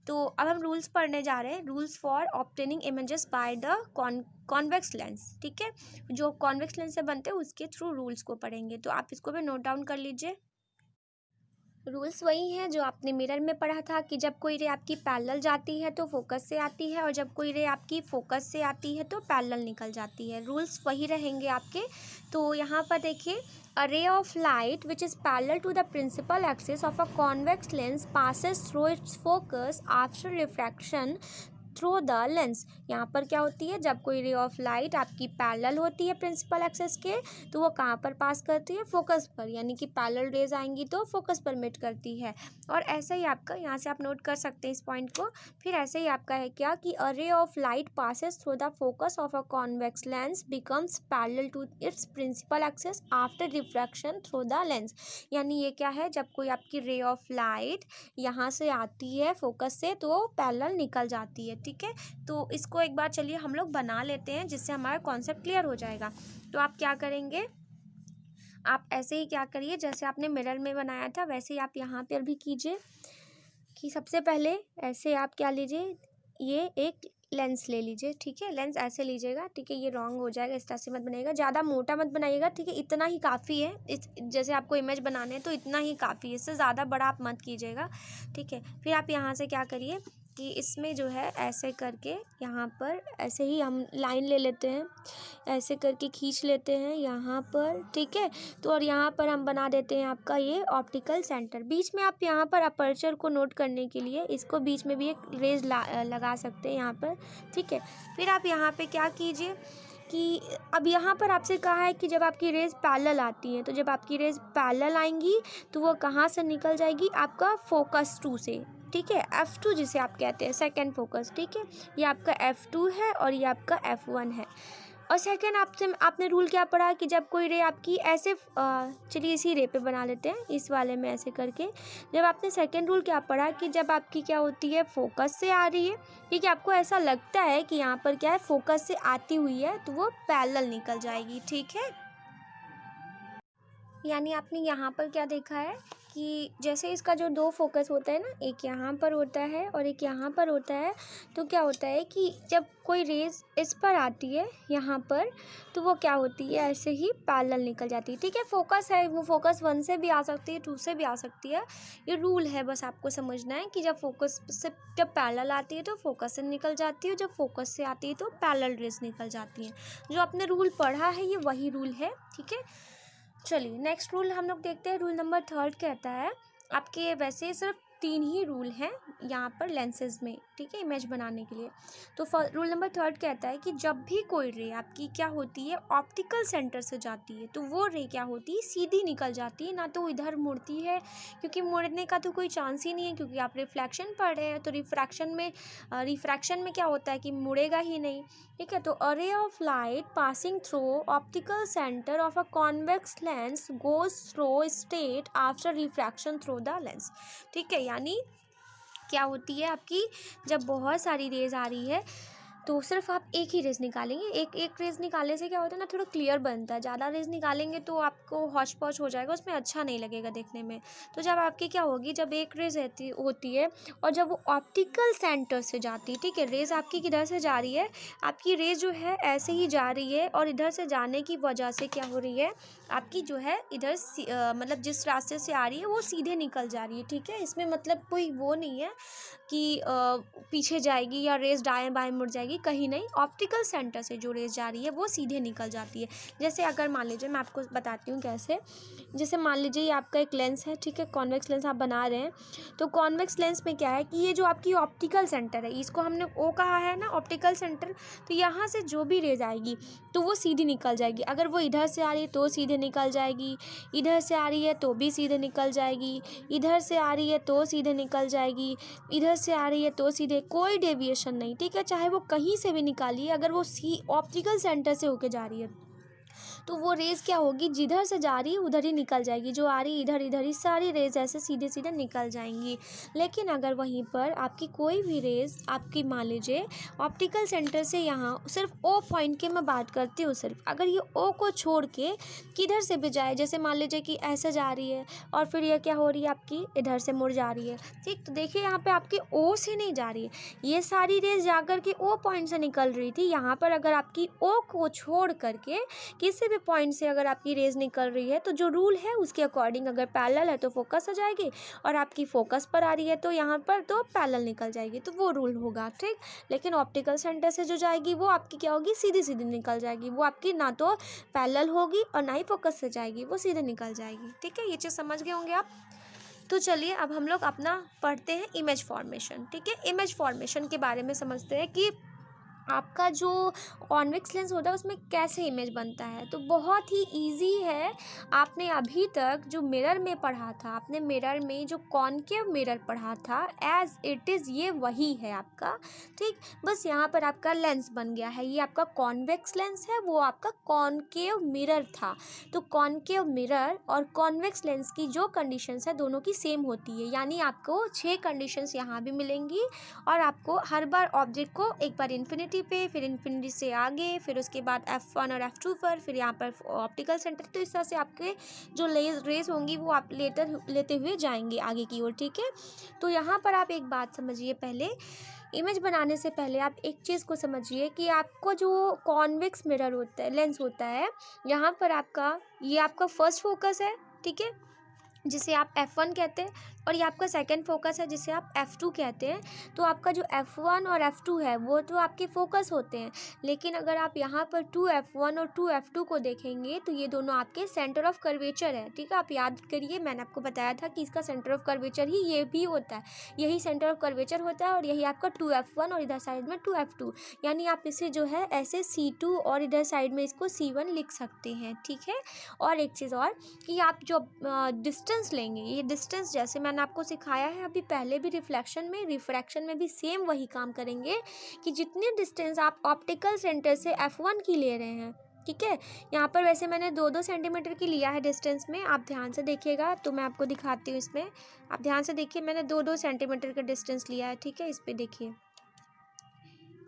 तो अब हम रूल्स पढ़ने जा रहे हैं, rules for obtaining images by the convex lens. ठीक है, जो कॉन्वेक्स लेंस से बनते हैं उसके थ्रू रूल्स को पढ़ेंगे, तो आप इसको भी नोट डाउन कर लीजिए। रूल्स वही हैं जो आपने मिरर में पढ़ा था कि जब कोई रे आपकी पैरेलल जाती है तो फोकस से आती है, और जब कोई रे आपकी फोकस से आती है तो पैरेलल निकल जाती है। रूल्स वही रहेंगे आपके। तो यहाँ पर देखिए, a ray of light which is parallel to the principal axis of a convex lens passes through its focus after refraction through the lens. यहाँ पर क्या होती है, जब कोई रे ऑफ लाइट आपकी पैरेलल होती है प्रिंसिपल एक्सिस के, तो वो कहाँ पर पास करती है, फोकस पर, यानी कि पैरेलल रेज आएंगी तो फोकस पर मीट करती है। और ऐसे ही आपका यहाँ से आप नोट कर सकते हैं इस पॉइंट को। फिर ऐसे ही आपका है क्या कि a ray of light passes through the focus of a convex lens becomes parallel to its principal axis after refraction through the lens. यानी ये क्या है, जब कोई आपकी रे ऑफ लाइट यहाँ से आती है फोकस से तो पैरेलल निकल जाती है। ठीक है, तो इसको एक बार चलिए हम लोग बना लेते हैं जिससे हमारा कॉन्सेप्ट क्लियर हो जाएगा। तो आप क्या करेंगे, आप ऐसे ही क्या करिए, जैसे आपने मिरर में बनाया था वैसे ही आप यहाँ पर भी कीजिए कि सबसे पहले ऐसे आप क्या लीजिए, ये एक लेंस ले लीजिए, ठीक है। लेंस ऐसे लीजिएगा, ठीक है। ये रॉन्ग हो जाएगा, इस तरह से मत बनाइएगा, ज़्यादा मोटा मत बनाइएगा, ठीक है। इतना ही काफ़ी है, इस जैसे आपको इमेज बनाने हैं तो इतना ही काफ़ी है, इससे ज़्यादा बड़ा आप मत कीजिएगा, ठीक है। फिर आप यहाँ से क्या करिए कि इसमें जो है ऐसे करके यहाँ पर ऐसे ही हम लाइन ले लेते हैं, ऐसे करके खींच लेते हैं यहाँ पर, ठीक है। तो और यहाँ पर हम बना देते हैं आपका ये ऑप्टिकल सेंटर। बीच में आप यहाँ पर अपर्चर को नोट करने के लिए इसको बीच में भी एक रेज लगा सकते हैं यहाँ पर, ठीक है। फिर आप यहाँ पे क्या कीजिए कि अब यहाँ पर आपसे कहा है कि जब आपकी रेज पैरेलल आती है, तो जब आपकी रेज पैरेलल आएंगी तो वो कहाँ से निकल जाएगी, आपका फोकस 2 से, ठीक है। F2 जिसे आप कहते हैं सेकंड फोकस, ठीक है। ये आपका F2 है और ये आपका F1 है। और सेकंड आपने रूल क्या पढ़ा कि जब कोई रे आपकी ऐसे चलिए इसी रे पे बना लेते हैं, इस वाले में ऐसे करके, जब आपने सेकंड रूल क्या पढ़ा कि जब आपकी क्या होती है फोकस से आ रही है, ठीक है, आपको ऐसा लगता है कि यहाँ पर क्या है फोकस से आती हुई है, तो वो पैरेलल निकल जाएगी, ठीक है। यानी आपने यहाँ पर क्या देखा है कि जैसे इसका जो 2 फोकस होता है ना, एक यहाँ पर होता है और एक यहाँ पर होता है, तो क्या होता है कि जब कोई रेज इस पर आती है यहाँ पर, तो वो क्या होती है ऐसे ही पैरेलल निकल जाती है, ठीक है। फोकस है वो फोकस 1 से भी आ सकती है, 2 से भी आ सकती है, ये रूल है, बस आपको समझना है कि जब पैरेलल आती है तो फोकस से निकल जाती है, जब फोकस से आती है तो पैरेलल रेज निकल जाती है। जो आपने रूल पढ़ा है ये वही रूल है, ठीक है। चलिए नेक्स्ट रूल हम लोग देखते हैं। रूल नंबर 3 कहता है, आपके वैसे सिर्फ 3 ही रूल हैं यहाँ पर लेंसेज में, ठीक है, इमेज बनाने के लिए। तो रूल नंबर 3 कहता है कि जब भी कोई रे आपकी क्या होती है ऑप्टिकल सेंटर से जाती है, तो वो रे क्या होती है सीधी निकल जाती है, ना तो इधर मुड़ती है, क्योंकि मुड़ने का तो कोई चांस ही नहीं है, क्योंकि आप रिफ्लेक्शन पढ़ रहे हैं। तो रिफ्रैक्शन में क्या होता है कि मुड़ेगा ही नहीं, ठीक है। तो a ray of light passing through optical centre of a convex lens goes through straight after refraction through the lens, ठीक है। यानी क्या होती है आपकी, जब बहुत सारी रेज आ रही है तो सिर्फ आप एक ही रेज निकालेंगे। एक रेज निकालने से क्या होता है ना, थोड़ा क्लियर बनता है। ज़्यादा रेज निकालेंगे तो आपको हौच पौच हो जाएगा, उसमें अच्छा नहीं लगेगा देखने में। तो जब आपकी क्या होगी, जब एक रेज होती है और जब वो ऑप्टिकल सेंटर से जाती है, ठीक है, रेज आपकी किधर से जा रही है, आपकी रेज जो है ऐसे ही जा रही है, और इधर से जाने की वजह से क्या हो रही है आपकी जो है इधर मतलब जिस रास्ते से आ रही है वो सीधे निकल जा रही है, ठीक है। इसमें मतलब कोई वो नहीं है कि पीछे जाएगी या रेज दाएं बाएं मुड़ जाएगी, कहीं नहीं। ऑप्टिकल सेंटर से जो रेज जा रही है वो सीधे निकल जाती है। जैसे अगर मान लीजिए, मैं आपको बताती हूँ कैसे। जैसे मान लीजिए ये आपका एक लेंस है, ठीक है, कॉन्वेक्स लेंस आप बना रहे हैं। तो कॉन्वेक्स लेंस में क्या है कि ये जो आपकी ऑप्टिकल सेंटर है, इसको हमने ओ कहा है ना, ऑप्टिकल सेंटर। तो यहाँ से जो भी रेज आएगी तो वो सीधी निकल जाएगी। अगर वो इधर से आ रही है तो सीधे निकल जाएगी, इधर से आ रही है तो भी सीधे निकल जाएगी, इधर से आ रही है तो सीधे निकल जाएगी, इधर से आ रही है तो सीधे, कोई डेविएशन नहीं, ठीक है। चाहे वो कहीं से भी निकालिए, अगर वो ऑप्टिकल सेंटर से होके जा रही है तो वो रेज क्या होगी, जिधर से जा रही है उधर ही निकल जाएगी, जो आ रही इधर इधर ही सारी रेज ऐसे सीधे सीधे निकल जाएंगी। लेकिन अगर वहीं पर आपकी कोई भी रेज आपकी मान लीजिए ऑप्टिकल सेंटर से यहाँ सिर्फ ओ पॉइंट की मैं बात करती हूँ, सिर्फ अगर ये ओ को छोड़ के किधर से भी जाए, जैसे मान लीजिए कि ऐसे जा रही है और फिर ये क्या हो रही है आपकी इधर से मुड़ जा रही है, ठीक। तो देखिए यहाँ पे आपकी ओ से नहीं जा रही है, ये सारी रेज जाकर के ओ पॉइंट से निकल रही थी। यहाँ पर अगर आपकी ओ को छोड़ करके किसी भी पॉइंट से अगर आपकी रेज निकल रही है, तो जो रूल है उसके अकॉर्डिंग अगर पैरेलल है तो फोकस आ जाएगी, और आपकी फोकस पर आ रही है तो यहाँ पर तो पैरेलल निकल जाएगी, तो वो रूल होगा, ठीक। लेकिन ऑप्टिकल सेंटर से जो जाएगी वो आपकी क्या होगी, सीधी सीधी निकल जाएगी, वो आपकी ना तो पैरेलल होगी और ना ही फोकस से जाएगी, वो सीधे निकल जाएगी, ठीक है। ये चीज़ समझ गए होंगे आप। तो चलिए अब हम लोग अपना पढ़ते हैं इमेज फॉर्मेशन, ठीक है। इमेज फॉर्मेशन के बारे में समझते हैं कि आपका जो कॉन्वेक्स लेंस होता है उसमें कैसे इमेज बनता है। तो बहुत ही इजी है। आपने अभी तक जो मिरर में पढ़ा था, आपने मिरर में जो कॉनकेव मिरर पढ़ा था एज इट इज़ ये वही है आपका, ठीक। बस यहाँ पर आपका लेंस बन गया है, ये आपका कॉन्वेक्स लेंस है, वो आपका कॉनकेव मिरर था। तो कॉनकेव मिरर और कॉन्वेक्स लेंस की जो कंडीशंस है दोनों की सेम होती है, यानी आपको 6 कंडीशंस यहाँ भी मिलेंगी, और आपको हर बार ऑब्जेक्ट को एक बार इन्फिनिटी इन्फिनिटी पे, फिर इन्फिनिटी से आगे, फिर उसके बाद F1 और F2 पर, फिर यहाँ पर ऑप्टिकल सेंटर। तो इस तरह से आपके जो रेस होंगी वो आप लेते हुए जाएंगे आगे की ओर, ठीक है। तो यहाँ पर आप एक बात समझिए, पहले इमेज बनाने से पहले आप एक चीज़ को समझिए कि आपको जो कॉन्वेक्स मिरर होता है, लेंस होता है, यहाँ पर ये आपका फर्स्ट फोकस है, ठीक है, जिसे आप F1 कहते हैं, और ये आपका सेकंड फोकस है जिसे आप F2 कहते हैं। तो आपका जो F1 और F2 है वो तो आपके फोकस होते हैं, लेकिन अगर आप यहाँ पर 2F1 और 2F2 को देखेंगे तो ये दोनों आपके सेंटर ऑफ कर्वेचर है, ठीक है। आप याद करिए, मैंने आपको बताया था कि इसका सेंटर ऑफ कर्वेचर ही ये भी होता है, यही सेंटर ऑफ कर्वेचर होता है, और यही आपका 2F1 और इधर साइड में 2F2, यानी आप इसे जो है ऐसे C2 और इधर साइड में इसको C1 लिख सकते हैं, ठीक है। और एक चीज़ और कि आप जो डिस्टेंस लेंगे, ये डिस्टेंस जैसे मैंने आपको सिखाया है अभी पहले भी रिफ्रैक्शन में भी सेम वही काम करेंगे कि जितनी डिस्टेंस आप ऑप्टिकल सेंटर से F1 की ले रहे हैं, ठीक है। यहाँ पर वैसे मैंने 2-2 सेंटीमीटर की लिया है डिस्टेंस में, आप ध्यान से देखिएगा, तो मैं आपको दिखाती हूँ इसमें, आप ध्यान से देखिए, मैंने 2-2 सेंटीमीटर का डिस्टेंस लिया है, ठीक है। इस पर देखिए,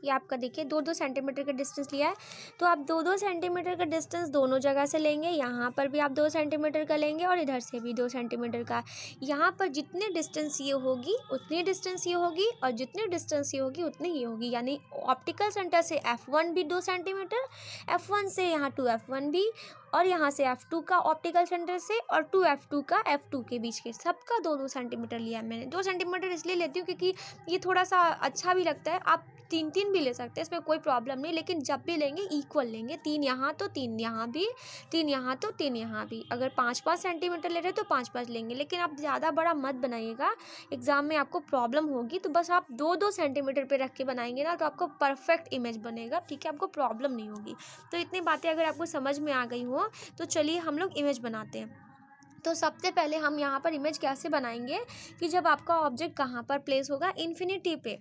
ये आपका देखिए 2-2 सेंटीमीटर का डिस्टेंस लिया है। तो आप 2-2 सेंटीमीटर का डिस्टेंस दोनों जगह से लेंगे, यहाँ पर भी आप 2 सेंटीमीटर का लेंगे और इधर से भी 2 सेंटीमीटर का। यहाँ पर जितनी डिस्टेंस ये होगी उतनी डिस्टेंस ये होगी, और जितनी डिस्टेंस ये होगी उतनी ये होगी, यानी ऑप्टिकल सेंटर से F1 भी 2 सेंटीमीटर, F1 से यहाँ 2F1 भी, और यहाँ से F2 का ऑप्टिकल सेंटर से, और 2F2 का F2 के बीच के सबका 2-2 सेंटीमीटर लिया है मैंने। 2 सेंटीमीटर इसलिए लेती हूँ क्योंकि ये थोड़ा सा अच्छा भी लगता है। आप 3-3 भी ले सकते हैं, इसमें कोई प्रॉब्लम नहीं, लेकिन जब भी लेंगे इक्वल लेंगे, 3 यहाँ तो 3 यहाँ भी, 3 यहाँ तो 3 यहाँ भी। अगर 5-5 सेंटीमीटर ले रहे हैं तो 5-5 लेंगे, लेकिन आप ज़्यादा बड़ा मत बनाइएगा, एग्जाम में आपको प्रॉब्लम होगी। तो बस आप 2-2 सेंटीमीटर पे रख के बनाएंगे ना तो आपको परफेक्ट इमेज बनेगा, ठीक है, आपको प्रॉब्लम नहीं होगी। तो इतनी बातें अगर आपको समझ में आ गई हो तो चलिए हम लोग इमेज बनाते हैं। तो सबसे पहले हम यहाँ पर इमेज कैसे बनाएंगे कि जब आपका ऑब्जेक्ट कहाँ पर प्लेस होगा, इन्फिनिटी पे।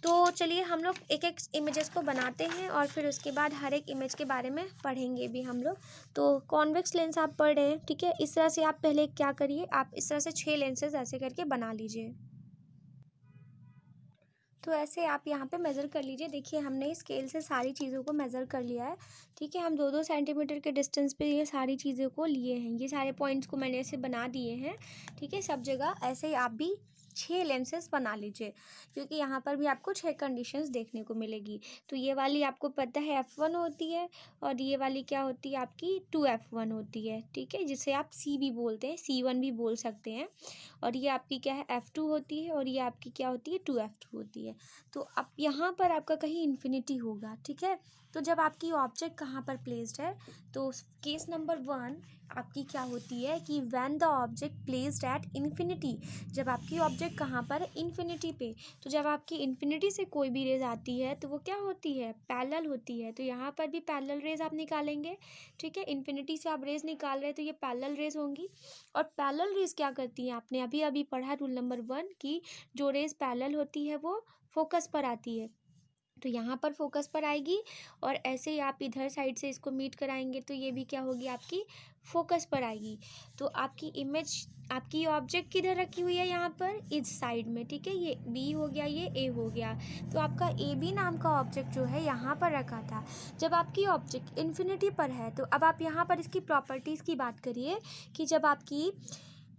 तो चलिए हम लोग एक एक इमेजेस को बनाते हैं और फिर उसके बाद हर एक इमेज के बारे में पढ़ेंगे भी हम लोग। तो कॉन्वेक्स लेंस आप पढ़ रहे हैं, ठीक है। इस तरह से आप पहले क्या करिए, आप इस तरह से 6 लेंसेज ऐसे करके बना लीजिए। तो ऐसे आप यहाँ पे मेज़र कर लीजिए। देखिए हमने स्केल से सारी चीज़ों को मेज़र कर लिया है, ठीक है। हम 2-2 सेंटीमीटर के डिस्टेंस पे ये सारी चीज़ों को लिए हैं, ये सारे पॉइंट्स को मैंने ऐसे बना दिए हैं, ठीक है। सब जगह ऐसे ही आप भी 6 लेंसेज बना लीजिए, क्योंकि यहाँ पर भी आपको 6 कंडीशंस देखने को मिलेगी। तो ये वाली आपको पता है F1 होती है, और ये वाली क्या होती है आपकी 2F1 होती है, ठीक है, जिसे आप C भी बोलते हैं, C1 भी बोल सकते हैं। और ये आपकी क्या है F2 होती है, और ये आपकी क्या होती है 2F2 होती है। तो अब यहाँ पर आपका कहीं इन्फिनिटी होगा, ठीक है। तो जब आपकी ऑब्जेक्ट कहाँ पर प्लेस्ड है, तो केस नंबर 1 आपकी क्या होती है कि when the object placed at infinity, जब आपकी ऑब्जेक्ट कहाँ पर है, इन्फिनिटी पे। तो जब आपकी इन्फिनिटी से कोई भी रेज आती है तो वो क्या होती है, पैरेलल होती है। तो यहाँ पर भी पैरेलल रेज आप निकालेंगे, ठीक है। इन्फिनिटी से आप रेज निकाल रहे हैं तो ये पैरेलल रेज होंगी। और पैरेलल रेज क्या करती हैं, आपने अभी अभी पढ़ा रूल नंबर 1 की जो रेज पैरेलल होती है वो फोकस पर आती है। तो यहाँ पर फोकस पर आएगी, और ऐसे ही आप इधर साइड से इसको मीट कराएंगे तो ये भी क्या होगी, आपकी फोकस पर आएगी। तो आपकी इमेज, आपकी ऑब्जेक्ट किधर रखी हुई है, यहाँ पर इस साइड में, ठीक है। ये B हो गया, ये A हो गया। तो आपका AB नाम का ऑब्जेक्ट जो है यहाँ पर रखा था। जब आपकी ऑब्जेक्ट इन्फिनिटी पर है तो अब आप यहाँ पर इसकी प्रॉपर्टीज़ की बात करिए कि जब आपकी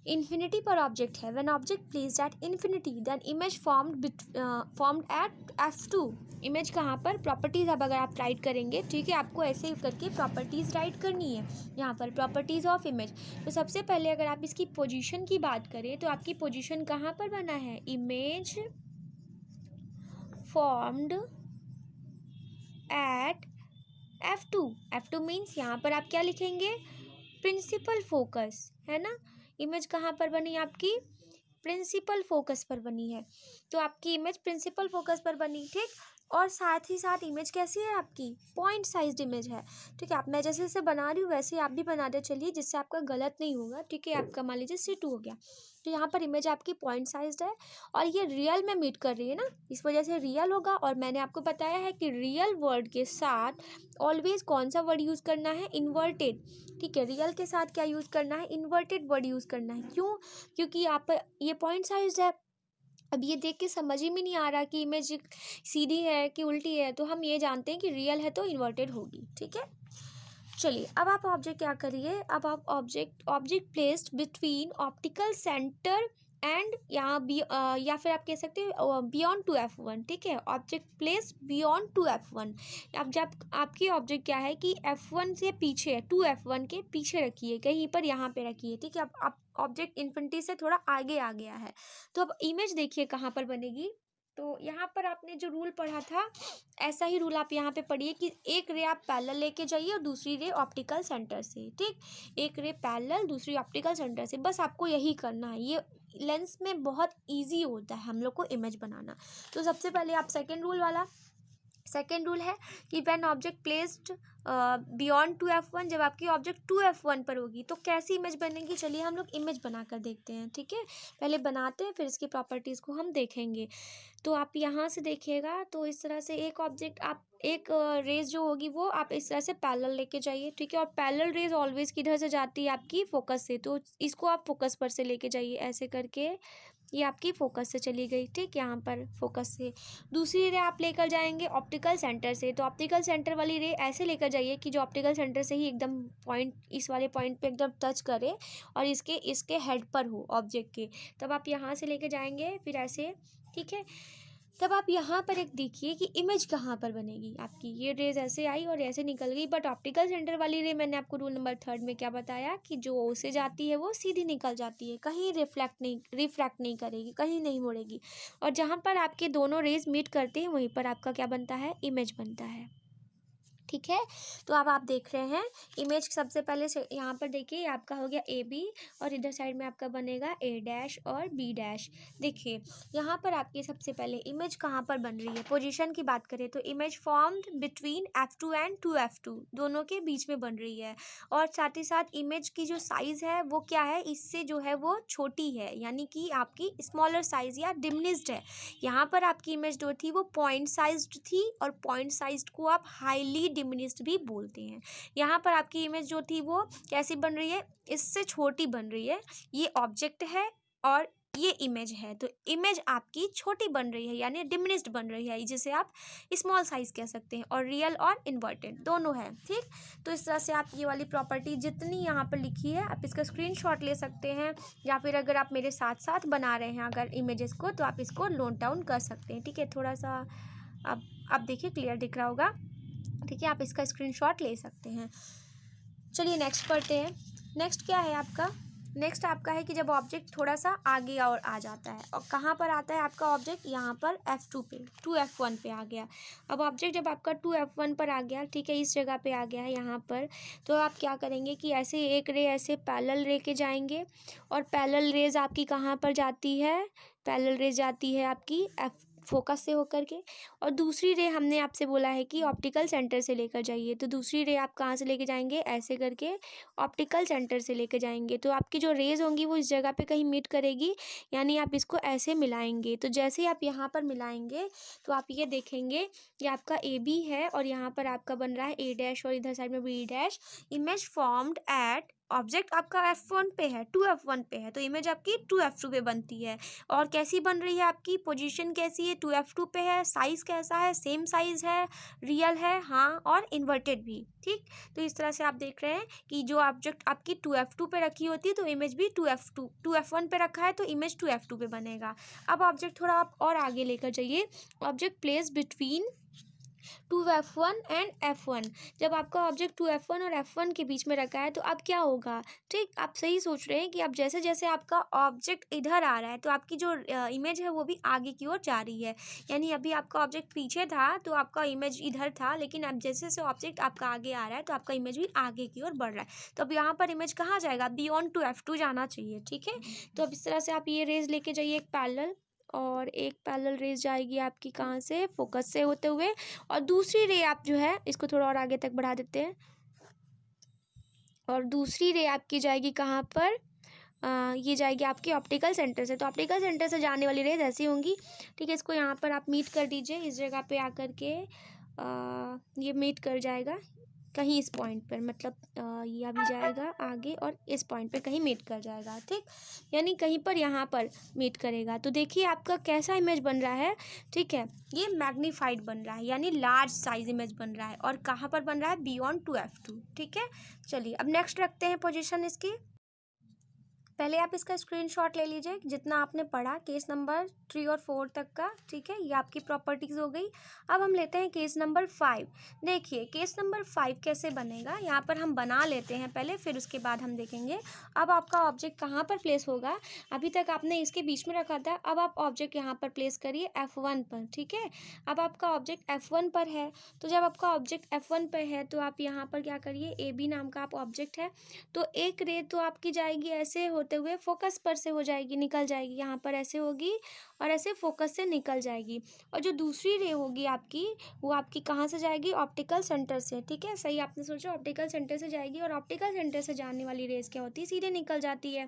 इन्फिनिटी पर ऑब्जेक्ट है, when object placed at infinity then image formed at F2। Image कहाँ पर, प्रॉपर्टीज़ अब अगर आप राइट करेंगे, ठीक है, आपको ऐसे ही करके प्रॉपर्टीज़ राइट करनी है यहाँ पर, प्रॉपर्टीज़ ऑफ इमेज। तो सबसे पहले अगर आप इसकी पोजीशन की बात करें तो आपकी पोजीशन कहाँ पर बना है, image formed at F2। F2 means यहाँ पर आप क्या लिखेंगे, प्रिंसिपल फोकस, है ना। इमेज कहाँ पर बनी आपकी, प्रिंसिपल फोकस पर बनी है। तो आपकी इमेज प्रिंसिपल फोकस पर बनी, ठीक। और साथ ही साथ इमेज कैसी है आपकी, पॉइंट साइज्ड इमेज है, ठीक है। आप, मैं जैसे जैसे बना रही हूँ वैसे ही आप भी बना दे चलिए, जिससे आपका गलत नहीं होगा, ठीक है। आपका मान लीजिए C2 हो गया, तो यहाँ पर इमेज आपकी पॉइंट साइज्ड है, और ये रियल में मीट कर रही है ना, इस वजह से रियल होगा। और मैंने आपको बताया है कि रियल वर्ड के साथ ऑलवेज कौन सा वर्ड यूज़ करना है, इन्वर्टेड, ठीक है। रियल के साथ क्या यूज़ करना है, इन्वर्टेड वर्ड यूज़ करना है। क्यों, क्योंकि आप ये पॉइंट साइज्ड है, अब ये देख के समझ ही में नहीं आ रहा कि इमेज सीधी है कि उल्टी है, तो हम ये जानते हैं कि रियल है तो इन्वर्टेड होगी। ठीक है, चलिए अब आप ऑब्जेक्ट क्या करिए, अब आप object placed between optical centre and यहाँ या फिर आप कह सकते हो बियॉन्ड टू F1। ठीक है, object placed beyond two F1। अब जब आपकी ऑब्जेक्ट क्या है कि F1 से पीछे है, टू F1 के पीछे रखिए, कहीं पर यहाँ पे रखिए। ठीक है, अब ऑब्जेक्ट इन्फिनिटी से थोड़ा आगे आ गया है, तो अब इमेज देखिए कहाँ पर बनेगी। तो यहाँ पर आपने जो रूल पढ़ा था, ऐसा ही रूल आप यहाँ पे पढ़िए कि एक रे आप पैरेलल लेके जाइए और दूसरी रे ऑप्टिकल सेंटर से। ठीक, एक रे पैरेलल, दूसरी ऑप्टिकल सेंटर से, बस आपको यही करना है। ये लेंस में बहुत इजी होता है हम लोग को इमेज बनाना। तो सबसे पहले आप सेकेंड रूल है कि when object placed beyond two F1, जब आपकी ऑब्जेक्ट टू F1 पर होगी तो कैसी इमेज बनेगी। चलिए हम लोग इमेज बनाकर देखते हैं। ठीक है, पहले बनाते हैं, फिर इसकी प्रॉपर्टीज़ को हम देखेंगे। तो आप यहाँ से देखिएगा, तो इस तरह से एक ऑब्जेक्ट आप एक रेज जो होगी वो आप इस तरह से पैरेलल लेके जाइए। ठीक है, और पैरेलल रेज ऑलवेज किधर से जाती है, आपकी फोकस से, तो इसको आप फोकस पर से लेके जाइए ऐसे करके, ये आपकी फोकस से चली गई। ठीक, यहाँ पर फोकस से। दूसरी रे आप लेकर जाएंगे ऑप्टिकल सेंटर से, तो ऑप्टिकल सेंटर वाली रे ऐसे लेकर जाइए कि जो ऑप्टिकल सेंटर से ही एकदम पॉइंट, इस वाले पॉइंट पे एकदम टच करे और इसके हेड पर हो ऑब्जेक्ट के, तब आप यहाँ से लेके जाएंगे, फिर ऐसे। ठीक है, तब आप यहाँ पर एक देखिए कि इमेज कहाँ पर बनेगी आपकी। ये रेज ऐसे आई और ऐसे निकल गई, बट ऑप्टिकल सेंटर वाली रे मैंने आपको रूल नंबर 3 में क्या बताया कि जो ओ से जाती है वो सीधी निकल जाती है, कहीं रिफ्रैक्ट नहीं करेगी, कहीं नहीं मुड़ेगी। और जहाँ पर आपके दोनों रेज मीट करते हैं वहीं पर आपका क्या बनता है, इमेज बनता है। ठीक है, तो अब आप देख रहे हैं इमेज। सबसे पहले से यहाँ पर देखिए, आपका हो गया AB और इधर साइड में आपका बनेगा A' और B'। देखिए यहाँ पर आपकी सबसे पहले इमेज कहाँ पर बन रही है, पोजीशन की बात करें तो image formed between F2 and 2F2, दोनों के बीच में बन रही है। और साथ ही साथ इमेज की जो साइज़ है वो क्या है, इससे जो है वो छोटी है, यानी कि आपकी स्मॉलर साइज़ या डिमिनिश्ड है। यहाँ पर आपकी इमेज जो थी वो पॉइंट साइज्ड थी, और पॉइंट साइज्ड को आप हाईली डिमिनिश्ड भी बोलते हैं। यहाँ पर आपकी इमेज जो थी वो कैसी बन रही है, इससे छोटी बन रही है। ये ऑब्जेक्ट है और ये इमेज है, तो इमेज आपकी छोटी बन रही है यानी डिमिनिश्ड बन रही है, जिसे आप स्मॉल साइज कह सकते हैं। और रियल और इन्वर्टेड दोनों है। ठीक, तो इस तरह से आप ये वाली प्रॉपर्टी जितनी यहाँ पर लिखी है आप इसका स्क्रीनशॉट ले सकते हैं, या फिर अगर आप मेरे साथ साथ बना रहे हैं अगर इमेजेस को, तो आप इसको नोट डाउन कर सकते हैं। ठीक है, थोड़ा सा आप देखिए क्लियर दिख रहा होगा। ठीक है, आप इसका स्क्रीनशॉट ले सकते हैं। चलिए नेक्स्ट पढ़ते हैं। नेक्स्ट क्या है आपका, नेक्स्ट आपका है कि जब ऑब्जेक्ट थोड़ा सा आगे और आ जाता है, और कहाँ पर आता है आपका ऑब्जेक्ट, यहाँ पर F2 पे, 2F1 पे आ गया। अब ऑब्जेक्ट जब आपका 2F1 पर आ गया, ठीक है, इस जगह पे आ गया है यहाँ पर, तो आप क्या करेंगे कि ऐसे एक रे ऐसे पैरेलल रे के जाएंगे, और पैरेलल रेज आपकी कहाँ पर जाती है, पैरेलल रेज जाती है आपकी फोकस से होकर के। और दूसरी रे हमने आपसे बोला है कि ऑप्टिकल सेंटर से लेकर जाइए, तो दूसरी रे आप कहाँ से लेके जाएंगे, ऐसे करके ऑप्टिकल सेंटर से लेके जाएंगे। तो आपकी जो रेज होंगी वो इस जगह पे कहीं मीट करेगी, यानी आप इसको ऐसे मिलाएंगे। तो जैसे ही आप यहाँ पर मिलाएंगे तो आप ये देखेंगे कि आपका AB है और यहाँ पर आपका बन रहा है A' और इधर साइड में B'। Image formed eight, object आपका F1 पे है, 2F1 पे है, तो इमेज आपकी 2F2 पे बनती है। और कैसी बन रही है, आपकी पोजीशन कैसी है, 2F2 पे है, साइज़ कैसा है, सेम साइज़ है, रियल है, हाँ, और इन्वर्टेड भी। ठीक, तो इस तरह से आप देख रहे हैं कि जो ऑब्जेक्ट आपकी 2F2 पे रखी होती है तो इमेज भी 2F1 पे रखा है तो इमेज 2F2 पे बनेगा। अब ऑब्जेक्ट थोड़ा आप और आगे लेकर जाइए, object place between 2F1 and F1। जब आपका ऑब्जेक्ट 2F1 और F1 के बीच में रखा है तो अब क्या होगा। ठीक, आप सही सोच रहे हैं कि अब जैसे जैसे आपका ऑब्जेक्ट इधर आ रहा है तो आपकी जो इमेज है वो भी आगे की ओर जा रही है। यानी अभी आपका ऑब्जेक्ट पीछे था तो आपका इमेज इधर था, लेकिन अब जैसे जैसे ऑब्जेक्ट आपका आगे आ रहा है तो आपका इमेज भी आगे की ओर बढ़ रहा है। तो अब यहाँ पर इमेज कहाँ जाएगा, बियॉन्ड 2F2 जाना चाहिए। ठीक है, तो अब इस तरह से आप ये रेज लेके जाइए एक पैरेलल, और एक पैरेलल रेज जाएगी आपकी कहाँ से, फोकस से होते हुए। और दूसरी रे आप जो है इसको थोड़ा और आगे तक बढ़ा देते हैं, और दूसरी रे आपकी जाएगी कहाँ पर, ये जाएगी आपके ऑप्टिकल सेंटर से। तो ऑप्टिकल सेंटर से जाने वाली रेज ऐसी होंगी। ठीक है, इसको यहाँ पर आप मीट कर दीजिए, इस जगह पे आकर के ये मीट कर जाएगा। कहीं इस पॉइंट पर, मतलब ये अभी जाएगा आगे और इस पॉइंट पर कहीं मीट कर जाएगा, ठीक, यानी कहीं पर यहाँ पर मीट करेगा। तो देखिए आपका कैसा इमेज बन रहा है, ठीक है, ये मैग्नीफाइड बन रहा है, यानी लार्ज साइज इमेज बन रहा है, और कहाँ पर बन रहा है, बियॉन्ड 2f2, ठीक है। चलिए अब नेक्स्ट रखते हैं पोजीशन इसकी। पहले आप इसका स्क्रीनशॉट ले लीजिए जितना आपने पढ़ा केस नंबर 3 और 4 तक का, ठीक है, ये आपकी प्रॉपर्टीज़ हो गई। अब हम लेते हैं केस नंबर 5। देखिए केस नंबर 5 कैसे बनेगा, यहाँ पर हम बना लेते हैं पहले, फिर उसके बाद हम देखेंगे। अब आपका ऑब्जेक्ट कहाँ पर प्लेस होगा, अभी तक आपने इसके बीच में रखा था, अब आप ऑब्जेक्ट यहाँ पर प्लेस करिए F1 पर, ठीक है। अब आपका ऑब्जेक्ट F1 पर है, तो जब आपका ऑब्जेक्ट F1 पर है तो आप यहाँ पर क्या करिए, AB नाम का आप ऑब्जेक्ट है, तो एक रे तो आपकी जाएगी ऐसे होते हुए फोकस पर से हो जाएगी, निकल जाएगी, यहाँ पर ऐसे होगी और ऐसे फोकस से निकल जाएगी। और जो दूसरी रे होगी आपकी, वो आपकी कहाँ से जाएगी, ऑप्टिकल सेंटर से, ठीक है, सही आपने सोचा, ऑप्टिकल सेंटर से जाएगी, और ऑप्टिकल सेंटर से जाने वाली रेस क्या होती है, सीधे निकल जाती है।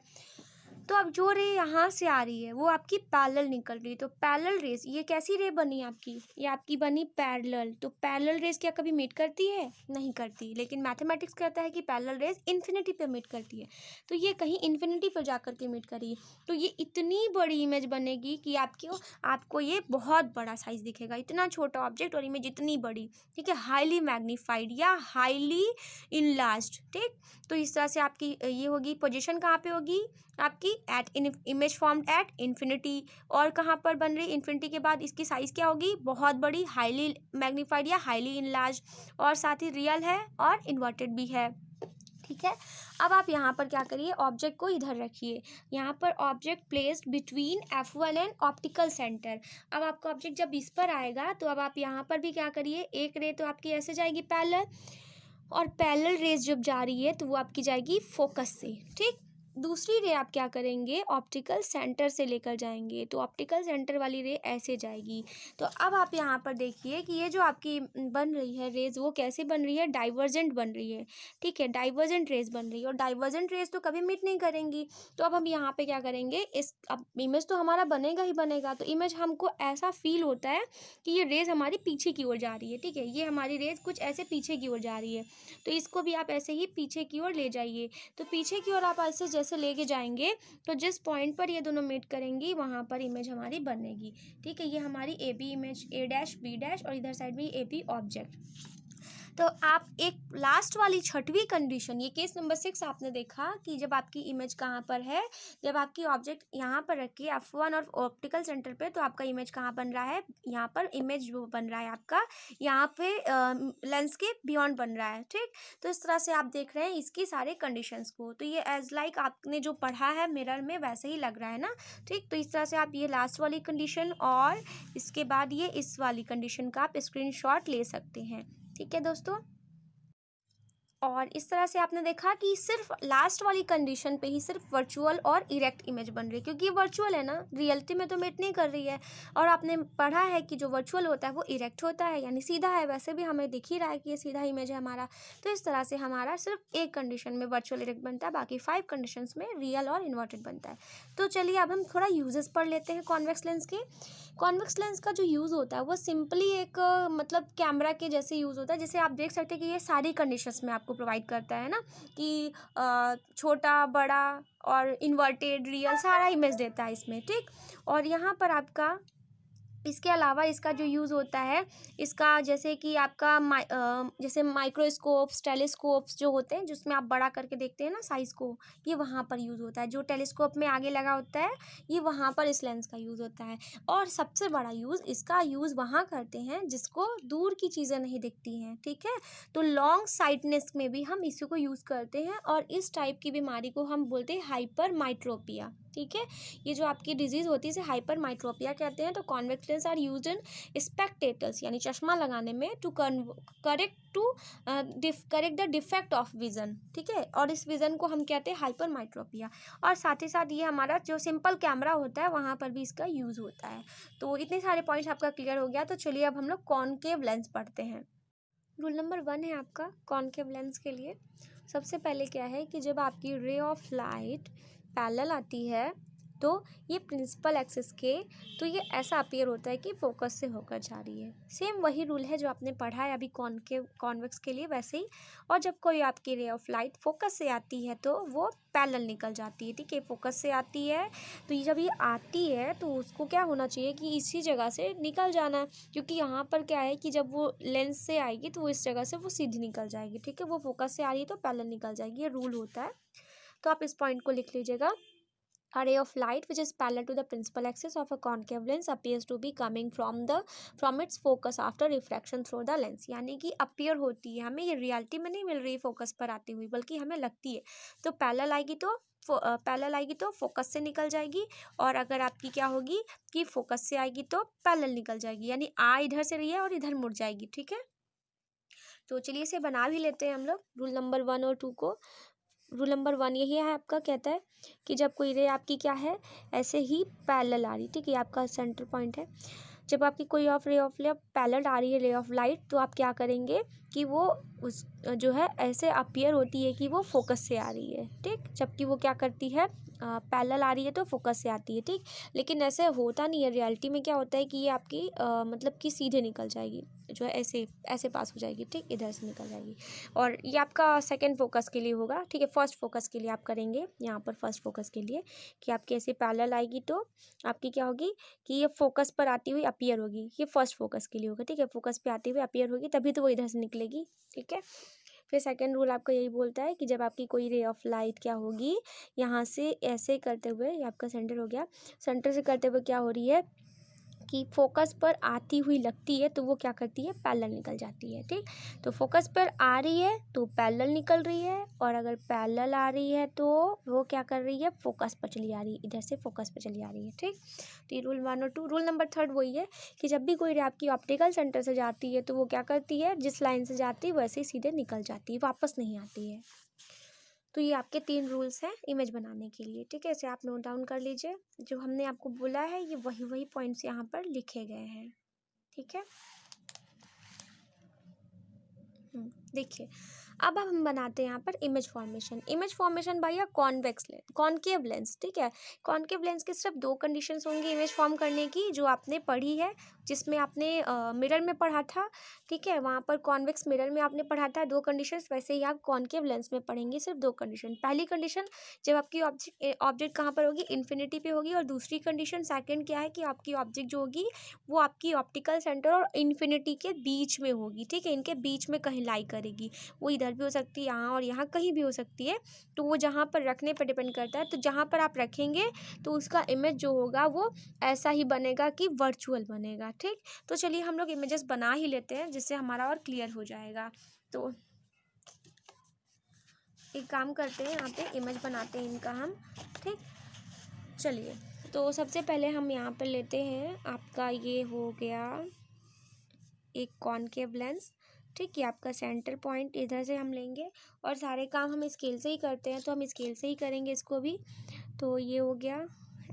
तो अब जो रे यहाँ से आ रही है वो आपकी पैरेलल निकल रही है, तो पैरेलल रेस, ये कैसी रे बनी आपकी, ये आपकी बनी पैरेलल। तो पैरेलल रेस क्या कभी मीट करती है, नहीं करती, लेकिन मैथमेटिक्स कहता है कि पैरेलल रेस इन्फिनिटी पे मीट करती है, तो ये कहीं इन्फिनिटी पर जाकर के मीट करी, तो ये इतनी बड़ी इमेज बनेगी कि आपको ये बहुत बड़ा साइज दिखेगा, इतना छोटा ऑब्जेक्ट और इमेज इतनी बड़ी, ठीक है, हाईली मैग्नीफाइड या हाईली इनलार्ज्ड, ठीक। तो इस तरह से आपकी ये होगी, पोजीशन कहाँ पे होगी आपकी, at image formed at infinity, और कहाँ पर बन रही, इन्फिनिटी के बाद इसकी साइज़ क्या होगी, बहुत बड़ी, हाईली मैग्नीफाइड या हाईली इनलार्ज, और साथ ही रियल है और इन्वर्टेड भी है, ठीक है। अब आप यहाँ पर क्या करिए, ऑब्जेक्ट को इधर रखिए, यहाँ पर object placed between F1 and optical centre. अब आपका ऑब्जेक्ट जब इस पर आएगा तो अब आप यहाँ पर भी क्या करिए, एक रे तो आपकी ऐसे जाएगी पैरेलल, और पैरेलल रेज जब जा रही है तो वो आपकी जाएगी फोकस से, ठीक। दूसरी रे आप क्या करेंगे, ऑप्टिकल सेंटर से लेकर जाएंगे, तो ऑप्टिकल सेंटर वाली रे ऐसे जाएगी। तो अब आप यहाँ पर देखिए कि ये जो आपकी बन रही है रेज, वो कैसे बन रही है, डाइवर्जेंट बन रही है, ठीक है, डाइवर्जेंट रेज बन रही है, और डाइवर्जेंट रेज तो कभी मीट नहीं करेंगी। तो अब हम यहाँ पे क्या करेंगे, अब इमेज तो हमारा बनेगा ही बनेगा, तो इमेज हमको ऐसा फील होता है कि ये रेज हमारी पीछे की ओर जा रही है, ठीक है, ये हमारी रेज कुछ ऐसे पीछे की ओर जा रही है, तो इसको भी आप ऐसे ही पीछे की ओर ले जाइए। तो पीछे की ओर आप ऐसे जैसे लेके जाएंगे तो जिस पॉइंट पर ये दोनों मीट करेंगी वहाँ पर इमेज हमारी बनेगी, ठीक है, ये हमारी A B image, A dash B dash, और इधर साइड में ए बी ऑब्जेक्ट। तो आप एक लास्ट वाली छठवीं कंडीशन, ये केस नंबर 6 आपने देखा कि जब आपकी इमेज कहाँ पर है, जब आपकी ऑब्जेक्ट यहाँ पर रखी है F1 और ऑप्टिकल सेंटर पे, तो आपका इमेज कहाँ बन रहा है, यहाँ पर इमेज बन रहा है आपका, यहाँ पे लेंस के बियॉन्ड बन रहा है, ठीक। तो इस तरह से आप देख रहे हैं इसकी सारे कंडीशंस को, तो ये एज लाइक आपने जो पढ़ा है मिरर में वैसे ही लग रहा है ना, ठीक। तो इस तरह से आप ये लास्ट वाली कंडीशन और इसके बाद ये इस वाली कंडीशन का आप स्क्रीनशॉट ले सकते हैं, ठीक है दोस्तों। और इस तरह से आपने देखा कि सिर्फ लास्ट वाली कंडीशन पे ही सिर्फ वर्चुअल और इरेक्ट इमेज बन रही है, क्योंकि ये वर्चुअल है ना, रियलिटी में तो मीट नहीं कर रही है। और आपने पढ़ा है कि जो वर्चुअल होता है वो इरेक्ट होता है, यानी सीधा है, वैसे भी हमें दिख ही रहा है कि ये सीधा इमेज है हमारा। तो इस तरह से हमारा सिर्फ एक कंडीशन में वर्चुअल इरेक्ट बनता है, बाकी 5 कंडीशंस में रियल और इन्वर्टेड बनता है। तो चलिए अब हम थोड़ा यूजेस पढ़ लेते हैं कॉन्वेक्स लेंस के। कॉन्वेक्स लेंस का जो यूज़ होता है वो सिंपली एक मतलब कैमरा के जैसे यूज़ होता है, जैसे आप देख सकते हैं कि ये सारी कंडीशंस में आपको प्रोवाइड करता है ना, कि छोटा, बड़ा और इन्वर्टेड, रियल, सारा इमेज देता है इसमें, ठीक। और यहाँ पर आपका इसके अलावा इसका जो यूज़ होता है, इसका जैसे कि आपका जैसे माइक्रोस्कोप्स, टेलीस्कोप्स जो होते हैं जिसमें आप बड़ा करके देखते हैं ना साइज़ को, ये वहाँ पर यूज़ होता है। जो टेलीस्कोप में आगे लगा होता है ये वहाँ पर इस लेंस का यूज़ होता है। और सबसे बड़ा यूज़, इसका यूज़ वहाँ करते हैं जिसको दूर की चीज़ें नहीं दिखती हैं, ठीक है। तो लॉन्ग साइटनेस में भी हम इसी को यूज़ करते हैं, और इस टाइप की बीमारी को हम बोलते हैं हाइपर माइट्रोपिया, ठीक है। ये जो आपकी डिजीज़ होती है इसे हाइपर माइट्रोपिया कहते हैं। तो convex lens are used in spectators, यानी चश्मा लगाने में, to correct the defect of vision, ठीक है। और इस विजन को हम कहते हैं हाइपर माइट्रोपिया। और साथ ही साथ ये हमारा जो सिंपल कैमरा होता है वहाँ पर भी इसका यूज़ होता है। तो इतने सारे पॉइंट्स आपका क्लियर हो गया। तो चलिए अब हम लोग कॉनकेव लेंस पढ़ते हैं। रूल नंबर 1 है आपका कॉनकेव लेंस के लिए। सबसे पहले क्या है कि जब आपकी रे ऑफ लाइट पैरेलल आती है तो ये प्रिंसिपल एक्सिस के तो ये ऐसा अपीयर होता है कि फोकस से होकर जा रही है। सेम वही रूल है जो आपने पढ़ा है अभी कॉन्वेक्स के लिए, वैसे ही। और जब कोई आपकी रे ऑफ लाइट फोकस से आती है तो वो पैरेलल निकल जाती है, ठीक है। फोकस से आती है तो ये जब ये आती है तो उसको क्या होना चाहिए कि इसी जगह से निकल जाना, क्योंकि यहाँ पर क्या है कि जब वो लेंस से आएगी तो वो इस जगह से वो सीधी निकल जाएगी, ठीक है। वो फोकस से आ रही है तो पैरेलल निकल जाएगी, ये रूल होता है। तो आप इस पॉइंट को लिख लीजिएगा। A ray of light which is parallel to the principal axis of a concave lens appears to be coming from its focus after refraction through the lens। यानी कि अपीयर होती है, हमें ये रियलिटी में नहीं मिल रही फोकस पर आती हुई, बल्कि हमें लगती है। तो पैरेलल आएगी तो फोकस से निकल जाएगी, और अगर आपकी क्या होगी कि फोकस से आएगी तो पैरेलल निकल जाएगी, यानी आ इधर से रही है और इधर मुड़ जाएगी, ठीक है। तो चलिए इसे बना भी लेते हैं हम लोग रूल नंबर 1 और 2 को। रूल नंबर 1 यही है आपका, कहता है कि जब कोई रे आपकी क्या है ऐसे ही पैरेलल आ रही, ठीक है, आपका सेंटर पॉइंट है। जब आपकी कोई रे ऑफ पैरेलल आ रही है रे ऑफ लाइट, तो आप क्या करेंगे कि वो उस जो है ऐसे अपीयर होती है कि वो फोकस से आ रही है, ठीक। जबकि वो क्या करती है, पैरेलल आ रही है तो फोकस से आती है, ठीक। लेकिन ऐसे होता नहीं है, रियलिटी में क्या होता है कि ये आपकी मतलब कि सीधे निकल जाएगी, जो है ऐसे ऐसे पास हो जाएगी, ठीक, इधर से निकल जाएगी। और ये आपका सेकंड फोकस के लिए होगा, ठीक है। फर्स्ट फोकस के लिए आप करेंगे यहाँ पर, फर्स्ट फोकस के लिए कि आपकी ऐसे पैरेलल आएगी तो आपकी क्या होगी कि ये फोकस पर आती हुई अपीयर होगी, ये फर्स्ट फोकस के लिए होगा, ठीक है। फोकस पे आती हुई अपीयर होगी तभी तो वो इधर से निकलेगी, ठीक है। फिर सेकंड रूल आपका यही बोलता है कि जब आपकी कोई रे ऑफ लाइट क्या होगी, यहाँ से ऐसे करते हुए, ये आपका सेंटर हो गया, सेंटर से करते हुए क्या हो रही है कि फोकस पर आती हुई लगती है तो वो क्या करती है, पैरेलल निकल जाती है, ठीक। तो फोकस पर आ रही है तो पैरेलल निकल रही है, और अगर पैरेलल आ रही है तो वो क्या कर रही है, फोकस पर चली आ रही है, इधर से फोकस पर चली आ रही है, ठीक। तो ये रूल 1 और 2। रूल नंबर 3 वही है कि जब भी कोई रे आपकी ऑप्टिकल सेंटर से जाती है तो वो क्या करती है, जिस लाइन से जाती है वैसे ही सीधे निकल जाती है, वापस नहीं आती है। तो ये आपके 3 रूल्स हैं इमेज बनाने के लिए, ठीक है। इसे आप नोट डाउन कर लीजिए, जो हमने आपको बोला है ये वही पॉइंट्स यहाँ पर लिखे गए हैं, ठीक है। देखिए अब हम बनाते हैं यहाँ पर image formation by a concave lens, ठीक है। कॉन्केव लेंस के सिर्फ 2 कंडीशंस होंगी इमेज फॉर्म करने की, जो आपने पढ़ी है, जिसमें आपने मिरर में पढ़ा था, ठीक है। वहाँ पर कॉन्वेक्स मिरर में आपने पढ़ा था 2 कंडीशंस, वैसे ही आप कॉन्केव लेंस में पढ़ेंगे सिर्फ 2 कंडीशन। पहली कंडीशन जब आपकी ऑब्जेक्ट कहाँ पर होगी, इन्फिनिटी पे होगी, और दूसरी कंडीशन सेकंड क्या है कि आपकी ऑब्जेक्ट जो होगी वो आपकी ऑप्टिकल सेंटर और इन्फिनिटी के बीच में होगी, ठीक है। इनके बीच में कहीं लाई करेगी, वो इधर भी हो सकती है, यहाँ और यहाँ कहीं भी हो सकती है। तो वो जहाँ पर रखने पर डिपेंड करता है, तो जहाँ पर आप रखेंगे तो उसका इमेज जो होगा वो ऐसा ही बनेगा कि वर्चुअल बनेगा, ठीक। तो चलिए हम लोग इमेजेस बना ही लेते हैं जिससे हमारा और क्लियर हो जाएगा। तो एक काम करते हैं, यहाँ पे इमेज बनाते हैं इनका हम, ठीक। चलिए तो सबसे पहले हम यहाँ पर लेते हैं, आपका ये हो गया एक कॉनकेव लेंस, ठीक है। आपका सेंटर पॉइंट इधर से हम लेंगे, और सारे काम हम स्केल से ही करते हैं तो हम स्केल से ही करेंगे इसको भी। तो ये हो गया,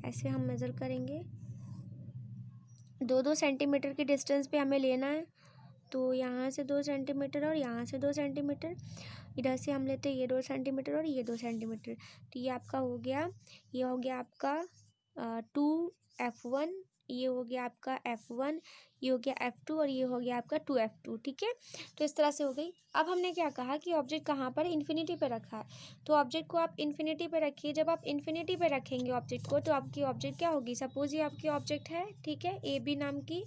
ऐसे हम मेज़र करेंगे, 2-2 सेंटीमीटर की डिस्टेंस पे हमें लेना है। तो यहाँ से 2 सेंटीमीटर और यहाँ से 2 सेंटीमीटर, इधर से हम लेते हैं ये 2 सेंटीमीटर और ये 2 सेंटीमीटर। तो ये आपका हो गया, ये हो गया आपका 2F1, ये हो गया आपका F1, ये हो गया F2, और ये हो गया आपका 2F2, ठीक है। तो इस तरह से हो गई। अब हमने क्या कहा कि ऑब्जेक्ट कहाँ पर, इन्फिनिटी पे रखा है, तो ऑब्जेक्ट को आप इन्फिनिटी पे रखिए। जब आप इन्फिनिटी पे रखेंगे ऑब्जेक्ट को तो आपकी ऑब्जेक्ट क्या होगी, सपोज ये आपकी ऑब्जेक्ट है, ठीक है, AB नाम की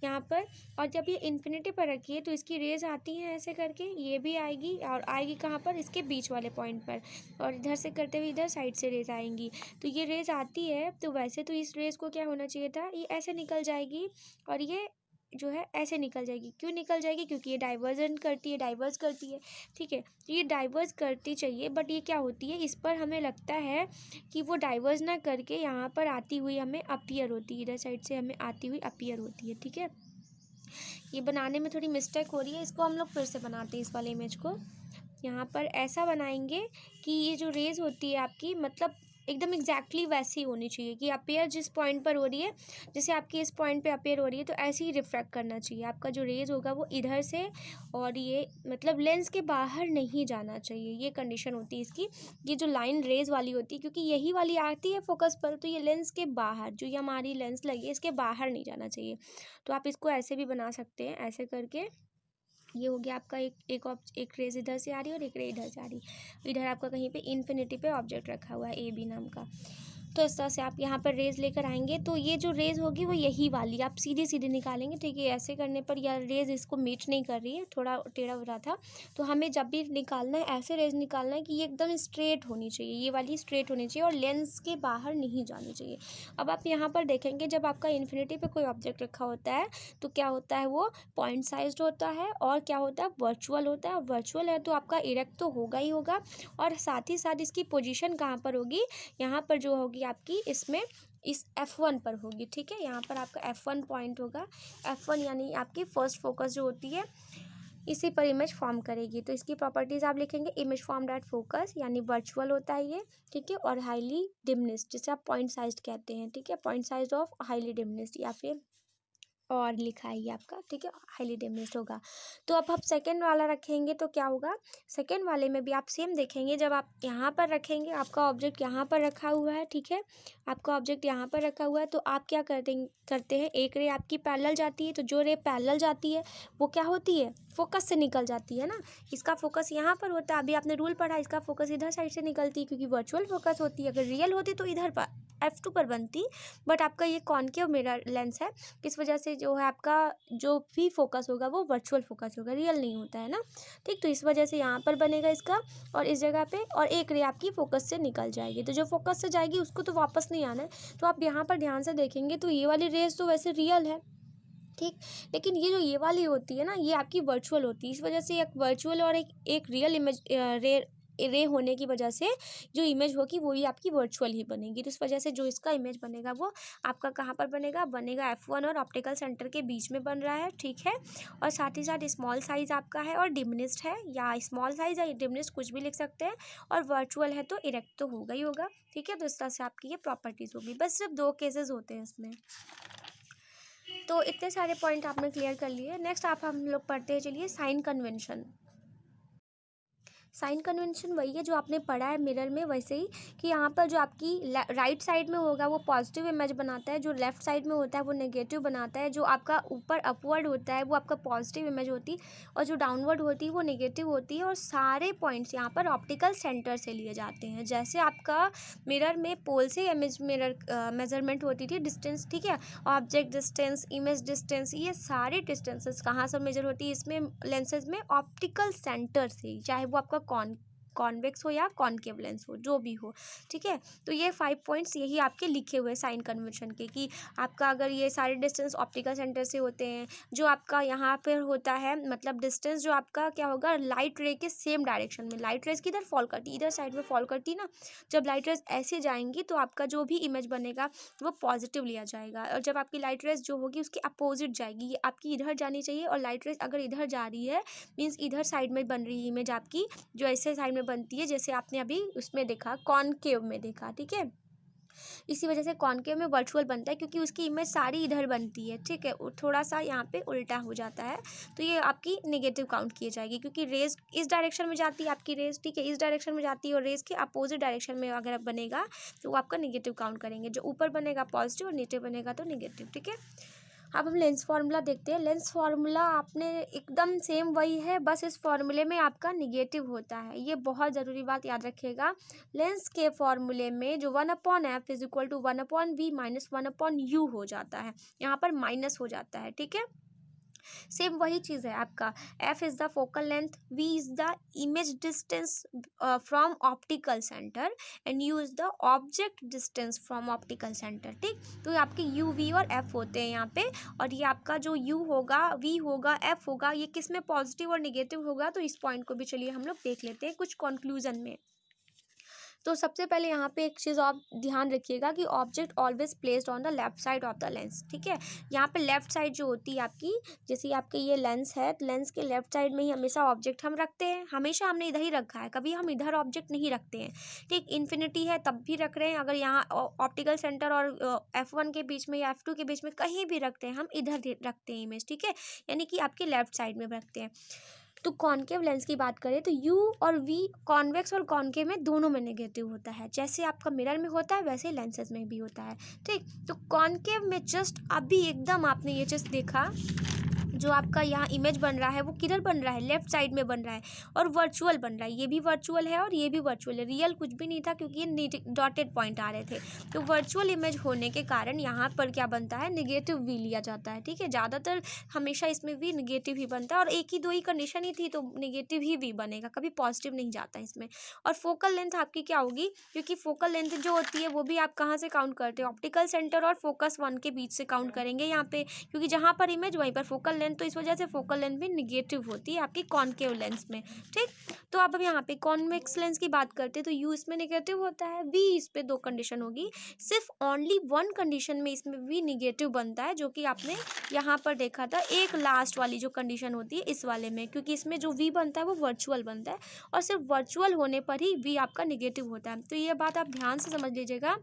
यहाँ पर, और जब ये इन्फिनिटी पर रखिए तो इसकी रेज आती हैं ऐसे करके, ये भी आएगी, और आएगी कहाँ पर, इसके बीच वाले पॉइंट पर, और इधर से करते हुए इधर साइड से रेज आएंगी। तो ये रेज आती है, तो वैसे तो इस रेज को क्या होना चाहिए था, ये ऐसे निकल जाएगी, और ये जो है ऐसे निकल जाएगी। क्यों निकल जाएगी, क्योंकि ये डाइवर्स करती है, ठीक है। तो ये डाइवर्स करती चाहिए, बट ये क्या होती है, इस पर हमें लगता है कि वो डाइवर्स ना करके यहाँ पर आती हुई हमें अपीयर होती है, इधर साइड से हमें आती हुई अपीयर होती है, ठीक है। ये बनाने में थोड़ी मिस्टेक हो रही है, इसको हम लोग फिर से बनाते हैं इस वाले इमेज को। यहाँ पर ऐसा बनाएंगे कि ये जो रेज होती है आपकी, मतलब एकदम एग्जैक्टली वैसी होनी चाहिए कि अपेयर जिस पॉइंट पर हो रही है, जैसे आपकी इस पॉइंट पे अपेयर हो रही है तो ऐसे ही रिफ्रैक्ट करना चाहिए। आपका जो रेज होगा वो इधर से, और ये मतलब लेंस के बाहर नहीं जाना चाहिए, ये कंडीशन होती है इसकी। ये जो लाइन रेज वाली होती है, क्योंकि यही वाली आती है फोकस पर, तो ये लेंस के बाहर, जो ये हमारी लेंस लगी है इसके बाहर नहीं जाना चाहिए। तो आप इसको ऐसे भी बना सकते हैं, ऐसे करके। ये हो गया आपका एक रेज इधर से आ रही है और एक रेज इधर से आ रही है। इधर आपका कहीं पे इन्फिनिटी पे ऑब्जेक्ट रखा हुआ है AB नाम का। तो इस तरह से आप यहाँ पर रेज लेकर आएंगे, तो ये जो रेज होगी वो यही वाली आप सीधी सीधी निकालेंगे, ठीक है। ऐसे करने पर यार रेज इसको मीट नहीं कर रही है, थोड़ा टेढ़ा हो रहा था। तो हमें जब भी निकालना है ऐसे रेज निकालना है कि ये एकदम स्ट्रेट होनी चाहिए, ये वाली स्ट्रेट होनी चाहिए और लेंस के बाहर नहीं जानी चाहिए। अब आप यहाँ पर देखेंगे, जब आपका इन्फिनिटी पे कोई ऑब्जेक्ट रखा होता है तो क्या होता है, वो पॉइंट साइज्ड होता है और क्या होता है, वर्चुअल होता है। और वर्चुअल है तो आपका इरेक्ट तो होगा ही होगा, और साथ ही साथ इसकी पोजीशन कहाँ पर होगी, यहाँ पर जो होगी आपकी इसमें इस F1 पर होगी, ठीक है। यहाँ पर आपका F1 पॉइंट होगा। F1 यानी आपकी फर्स्ट फोकस जो होती है, इसी पर इमेज फॉर्म करेगी। तो इसकी प्रॉपर्टीज़ आप लिखेंगे, इमेज फॉर्म्ड एट फोकस यानी वर्चुअल होता है ये, ठीक है। और हाईली डिमिनिश्ड, जिसे आप पॉइंट साइज्ड कहते हैं, ठीक है। Point size of highly diminished, या फिर और लिखा है ये आपका, ठीक है, हाईली डिमिनिश्ड होगा। तो अब आप सेकेंड वाला रखेंगे तो क्या होगा, सेकेंड वाले में भी आप सेम देखेंगे। जब आप यहाँ पर रखेंगे, आपका ऑब्जेक्ट यहाँ पर रखा हुआ है, ठीक है, आपका ऑब्जेक्ट यहाँ पर रखा हुआ है, तो आप क्या करते हैं, एक रे आपकी पैरेलल जाती है। तो जो रे पैरेलल जाती है वो क्या होती है, फोकस से निकल जाती है ना। इसका फोकस यहाँ पर होता है, अभी आपने रूल पढ़ा, इसका फोकस इधर साइड से निकलती है, क्योंकि वर्चुअल फोकस होती है। अगर रियल होती तो इधर पर F2 पर बनती, बट आपका ये कॉनकेव मिरर लेंस है, इस वजह से जो है आपका जो भी फोकस होगा वो वर्चुअल फोकस होगा, रियल नहीं होता है ना, ठीक। तो इस वजह से यहाँ पर बनेगा इसका, और इस जगह पे, और एक रे आपकी फोकस से निकल जाएगी। तो जो फोकस से जाएगी उसको तो वापस नहीं आना है। तो आप यहाँ पर ध्यान से देखेंगे तो ये वाली रेज तो वैसे रियल है, ठीक, लेकिन ये जो ये वाली होती है ना, ये आपकी वर्चुअल होती है। इस वजह से एक वर्चुअल और एक रियल इमेज रे होने की वजह से जो इमेज होगी वो ही आपकी वर्चुअल ही बनेगी। तो इस वजह से जो इसका इमेज बनेगा वो आपका कहाँ पर बनेगा F1 और ऑप्टिकल सेंटर के बीच में बन रहा है, ठीक है। और साथ ही साथ स्मॉल साइज आपका है और डिमिनिश्ड है, या स्मॉल साइज या डिमिनिश्ड कुछ भी लिख सकते हैं। और वर्चुअल है तो इरेक्ट तो होगा ही होगा, ठीक है। तो इस तरह से आपकी ये प्रॉपर्टीज होगी। बस सिर्फ 2 केसेस होते हैं इसमें। तो इतने सारे पॉइंट आपने क्लियर कर लिए। नेक्स्ट हम लोग पढ़ते हैं, चलिए, साइन कन्वेंशन। साइन कन्वेंशन वही है जो आपने पढ़ा है मिरर में, वैसे ही कि यहाँ पर जो आपकी राइट साइड में होगा वो पॉजिटिव इमेज बनाता है, जो लेफ्ट साइड में होता है वो नेगेटिव बनाता है, जो आपका ऊपर अपवर्ड होता है वो आपका पॉजिटिव इमेज होती है, और जो डाउनवर्ड होती है वो नेगेटिव होती है। और सारे पॉइंट्स यहाँ पर ऑप्टिकल सेंटर से लिए जाते हैं। जैसे आपका मिरर में पोल से इमेज मेजरमेंट होती थी, डिस्टेंस, ठीक है, ऑब्जेक्ट डिस्टेंस, इमेज डिस्टेंस, ये सारी डिस्टेंसेस कहाँ से मेजर होती है, इसमें लेंसेज में ऑप्टिकल सेंटर से, चाहे वो आपका कॉन्वेक्स हो या कॉनकेव लेंस हो, जो भी हो, ठीक है। तो ये 5 पॉइंट्स यही आपके लिखे हुए साइन कन्वेंशन के, कि आपका अगर ये सारे डिस्टेंस ऑप्टिकल सेंटर से होते हैं, जो आपका यहाँ पर होता है, मतलब डिस्टेंस जो आपका क्या होगा, लाइट रे के सेम डायरेक्शन में, लाइट रेज किधर फॉल करती, इधर साइड में फॉल करती ना। जब लाइट रेज ऐसे जाएंगी तो आपका जो भी इमेज बनेगा वो पॉजिटिव लिया जाएगा, और जब आपकी लाइट रेज जो होगी उसके अपोजिट जाएगी, ये आपकी इधर जानी चाहिए। और लाइट रेज अगर इधर जा रही है मीन्स इधर साइड में बन रही है इमेज आपकी, जो ऐसे साइड में बनती है, जैसे आपने अभी उसमें देखा, कॉनकेव में देखा, ठीक है। इसी वजह से कॉनकेव में वर्चुअल बनता है, क्योंकि उसकी इमेज सारी इधर बनती है, ठीक है, थोड़ा सा यहाँ पे उल्टा हो जाता है, तो ये आपकी नेगेटिव काउंट की जाएगी, क्योंकि रेज इस डायरेक्शन में जाती है आपकी रेज, ठीक है, इस डायरेक्शन में जाती है, और रेज के अपोजिट डायरेक्शन में अगर बनेगा तो वो आपका नेगेटिव काउंट करेंगे। जो ऊपर बनेगा पॉजिटिव और नीचे बनेगा तो नेगेटिव, ठीक है। अब हम लेंस फार्मूला देखते हैं। लेंस फार्मूला आपने एकदम सेम वही है, बस इस फार्मूले में आपका निगेटिव होता है, ये बहुत ज़रूरी बात याद रखिएगा। लेंस के फार्मूले में जो 1/f is equal to 1/v minus 1/u हो जाता है, यहाँ पर माइनस हो जाता है, ठीक है। सेम वही चीज़ है आपका, f is the focal length, v is the image distance from optical centre, and u is the object distance from optical centre, ठीक। तो ये आपके u, v और f होते हैं यहाँ पे, और ये आपका जो u होगा, v होगा, f होगा, ये किस में पॉजिटिव और निगेटिव होगा, तो इस पॉइंट को भी चलिए हम लोग देख लेते हैं कुछ कंक्लूजन में। तो सबसे पहले यहाँ पे एक चीज़ आप ध्यान रखिएगा कि object always placed on the left side of the lens, ठीक है। यहाँ पे लेफ्ट साइड जो होती है आपकी, जैसे आपके ये लेंस है तो लेंस के लेफ्ट साइड में ही हमेशा ऑब्जेक्ट हम रखते हैं, हमेशा हमने इधर ही रखा है, कभी हम इधर ऑब्जेक्ट नहीं रखते हैं, ठीक। इन्फिनिटी है तब भी रख रहे हैं, अगर यहाँ ऑप्टिकल सेंटर और F1 के बीच में या F2 के बीच में कहीं भी रखते हैं, हम इधर रखते हैं इमेज, ठीक है, यानी कि आपके लेफ्ट साइड में रखते हैं। तो कॉनकेव लेंस की बात करें तो यू और वी, कॉन्वेक्स और कॉनकेव में दोनों में नेगेटिव होता है, जैसे आपका मिरर में होता है वैसे ही लेंसेज में भी होता है, ठीक। तो कॉनकेव में जस्ट अभी एकदम आपने ये चीज़ देखा, जो आपका यहाँ इमेज बन रहा है वो किधर बन रहा है, लेफ्ट साइड में बन रहा है, और वर्चुअल बन रहा है, ये भी वर्चुअल है और ये भी वर्चुअल है, रियल कुछ भी नहीं था क्योंकि ये डॉटेड पॉइंट आ रहे थे। तो वर्चुअल इमेज होने के कारण यहाँ पर क्या बनता है, नेगेटिव वी लिया जाता है, ठीक है। ज़्यादातर हमेशा इसमें भी नेगेटिव ही बनता है, और एक ही दो ही कंडीशन ही थी तो नेगेटिव ही वी बनेगा, कभी पॉजिटिव नहीं जाता इसमें। और फोकल लेंथ आपकी क्या होगी, क्योंकि फोकल लेंथ जो होती है वो भी आप कहाँ से काउंट करते हो, ऑप्टिकल सेंटर और फोकस 1 के बीच से काउंट करेंगे यहाँ पे, क्योंकि जहाँ पर इमेज वहीं पर फोकल लेंथ, तो इस वजह से फोकल लेंथ भी निगेटिव होती है आपकी कॉनकेव लेंस में, ठीक। तो अब यहाँ पे कॉन्वेक्स लेंस की बात करते हैं तो यू इसमें निगेटिव होता है, वी इस पे दो कंडीशन होगी, सिर्फ ओनली वन कंडीशन में इसमें वी निगेटिव बनता है, जो कि आपने यहाँ पर देखा था, एक लास्ट वाली जो कंडीशन होती है इस वाले में, क्योंकि इसमें जो वी बनता है वो वर्चुअल बनता है, और सिर्फ वर्चुअल होने पर ही वी आपका निगेटिव होता है। तो ये बात आप ध्यान से समझ लीजिएगा,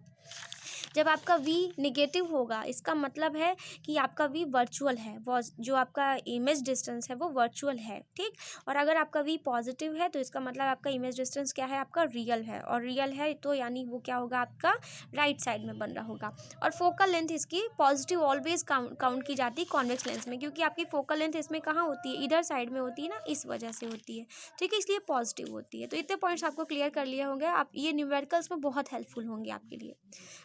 जब आपका v निगेटिव होगा इसका मतलब है कि आपका v वर्चुअल है, जो आपका इमेज डिस्टेंस है वो वर्चुअल है, ठीक। और अगर आपका v पॉजिटिव है तो इसका मतलब आपका इमेज डिस्टेंस क्या है, आपका रियल है, और रियल है तो यानी वो क्या होगा, आपका राइट साइड में बन रहा होगा। और फोकल लेंथ इसकी पॉजिटिव ऑलवेज काउंट की जाती है कॉन्वेक्स लेंस में, क्योंकि आपकी फोकल लेंथ इसमें कहाँ होती है, इधर साइड में होती है ना, इस वजह से होती है, ठीक है, इसलिए पॉजिटिव होती है। तो इतने पॉइंट्स आपको क्लियर कर लिए होंगे, आप ये न्यूमेरिकल्स में बहुत हेल्पफुल होंगे आपके लिए।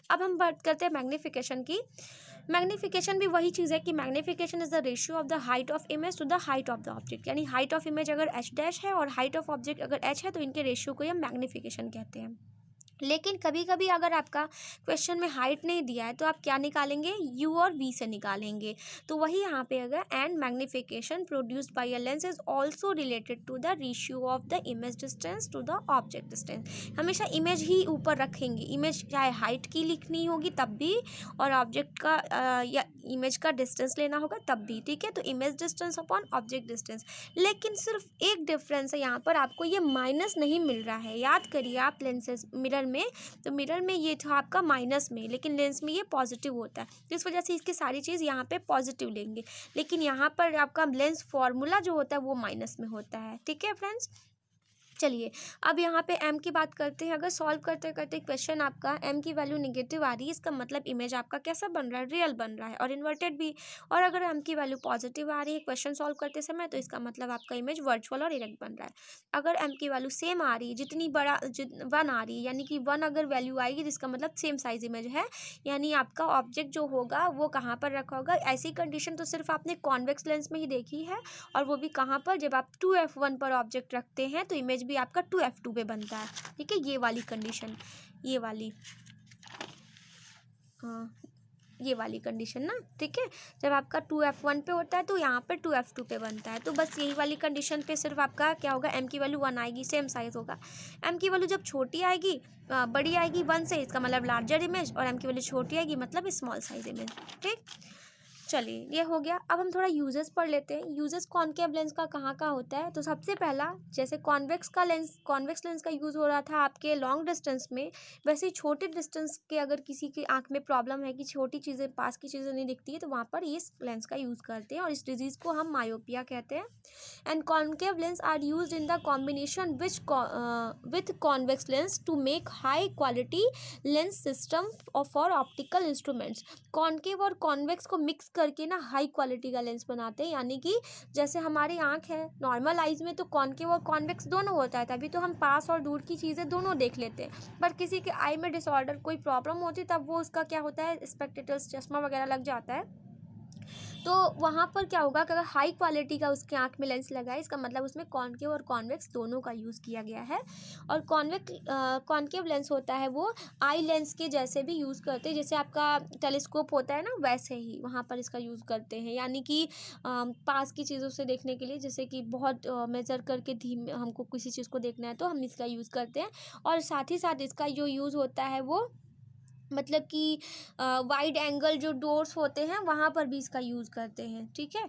अब हम बात करते हैं मैग्नीफिकेशन की। मैग्नीफिकेशन भी वही चीज़ है कि magnification is the ratio of the height of image to the height of the object, यानी हाइट ऑफ इमेज अगर h डैश है और हाइट ऑफ ऑब्जेक्ट अगर h है तो इनके रेशियो को हम मैग्नीफिकेशन कहते हैं। लेकिन कभी कभी अगर आपका क्वेश्चन में हाइट नहीं दिया है तो आप क्या निकालेंगे, u और v से निकालेंगे। तो वही यहाँ पे अगर and magnification produced by a lens is also related to the ratio of the image distance to the object distance. हमेशा इमेज ही ऊपर रखेंगे, इमेज चाहे हाइट की लिखनी होगी तब भी, और ऑब्जेक्ट का या इमेज का डिस्टेंस लेना होगा तब भी, ठीक है। तो image distance upon object distance, लेकिन सिर्फ एक डिफरेंस है यहाँ पर, आपको ये माइनस नहीं मिल रहा है, याद करिए आप लेंसेज मिरर में, तो मिरर में ये था आपका माइनस में, लेकिन लेंस में ये पॉजिटिव होता है, तो इस वजह से इसकी सारी चीज़ यहाँ पे पॉजिटिव लेंगे, लेकिन यहाँ पर आपका लेंस फॉर्मूला जो होता है वो माइनस में होता है, ठीक है फ्रेंड्स। चलिए अब यहाँ पे m की बात करते हैं। अगर सॉल्व करते करते क्वेश्चन आपका m की वैल्यू नेगेटिव आ रही है, इसका मतलब इमेज आपका कैसा बन रहा है, रियल बन रहा है और इन्वर्टेड भी। और अगर m की वैल्यू पॉजिटिव आ रही है क्वेश्चन सॉल्व करते समय, तो इसका मतलब आपका इमेज वर्चुअल और इरेक्ट बन रहा है। अगर m की वैल्यू सेम आ रही है, जितनी बड़ा 1 आ रही है, यानी कि 1 अगर वैल्यू आएगी तो इसका मतलब सेम साइज इमेज है, यानी आपका ऑब्जेक्ट जो होगा वो कहाँ पर रखा होगा। ऐसी कंडीशन तो सिर्फ आपने कॉन्वेक्स लेंस में ही देखी है, और वो भी कहाँ पर, जब आप 2f1 पर ऑब्जेक्ट रखते हैं तो इमेज भी आपका 2f2 पे बनता है, ठीक है। ये वाली कंडीशन, ये वाली, हाँ ये वाली कंडीशन ना, ठीक है। जब आपका 2f1 पे होता है तो यहाँ पे 2f2 पे बनता है, तो बस यही वाली कंडीशन पे सिर्फ आपका क्या होगा, m की वैल्यू 1 आएगी, सेम साइज होगा। m की वैल्यू जब छोटी आएगी, बड़ी आएगी 1 से, इसका मतलब लार्जर इमेज, और m की वैल्यू छोटी आएगी मतलब स्मॉल साइज इमेज, ठीक। चलिए ये हो गया। अब हम थोड़ा यूजेस पढ़ लेते हैं। यूजेस कॉनकेव लेंस का कहाँ कहाँ होता है। तो सबसे पहला, जैसे कॉन्वेक्स लेंस का यूज़ हो रहा था आपके लॉन्ग डिस्टेंस में, वैसे ही छोटे डिस्टेंस के अगर किसी की आंख में प्रॉब्लम है कि छोटी चीज़ें, पास की चीज़ें नहीं दिखती है, तो वहाँ पर इस लेंस का यूज़ करते हैं, और इस डिजीज़ को हम मायोपिया कहते हैं। And concave lens are use in the combination with convex lens to make high quality lens system for optical instruments. Concave और कॉन्वेक्स को मिक्स करके ना हाई क्वालिटी का लेंस बनाते हैं, यानी कि जैसे हमारी आंख है, नॉर्मल आइज में तो कॉनकेव और कॉन्वेक्स दोनों होता है, तभी तो हम पास और दूर की चीज़ें दोनों देख लेते हैं। पर किसी के आई में डिसऑर्डर, कोई प्रॉब्लम होती है, तब वो उसका क्या होता है, स्पेक्टेकल्स, चश्मा वगैरह लग जाता है, तो वहाँ पर क्या होगा कि अगर हाई क्वालिटी का उसके आँख में लेंस लगा है, इसका मतलब उसमें कॉनकेव और कॉन्वेक्स दोनों का यूज़ किया गया है। और कॉनकेव लेंस होता है वो आई लेंस के जैसे भी यूज़ करते हैं, जैसे आपका टेलीस्कोप होता है ना, वैसे ही वहाँ पर इसका यूज़ करते हैं, यानी कि पास की चीज़ों से देखने के लिए, जैसे कि बहुत मेज़र करके धीमे हमको किसी चीज़ को देखना है तो हम इसका यूज़ करते हैं। और साथ ही साथ इसका जो यूज़ होता है वो मतलब कि वाइड एंगल जो डोर्स होते हैं वहाँ पर भी इसका यूज़ करते हैं, ठीक है।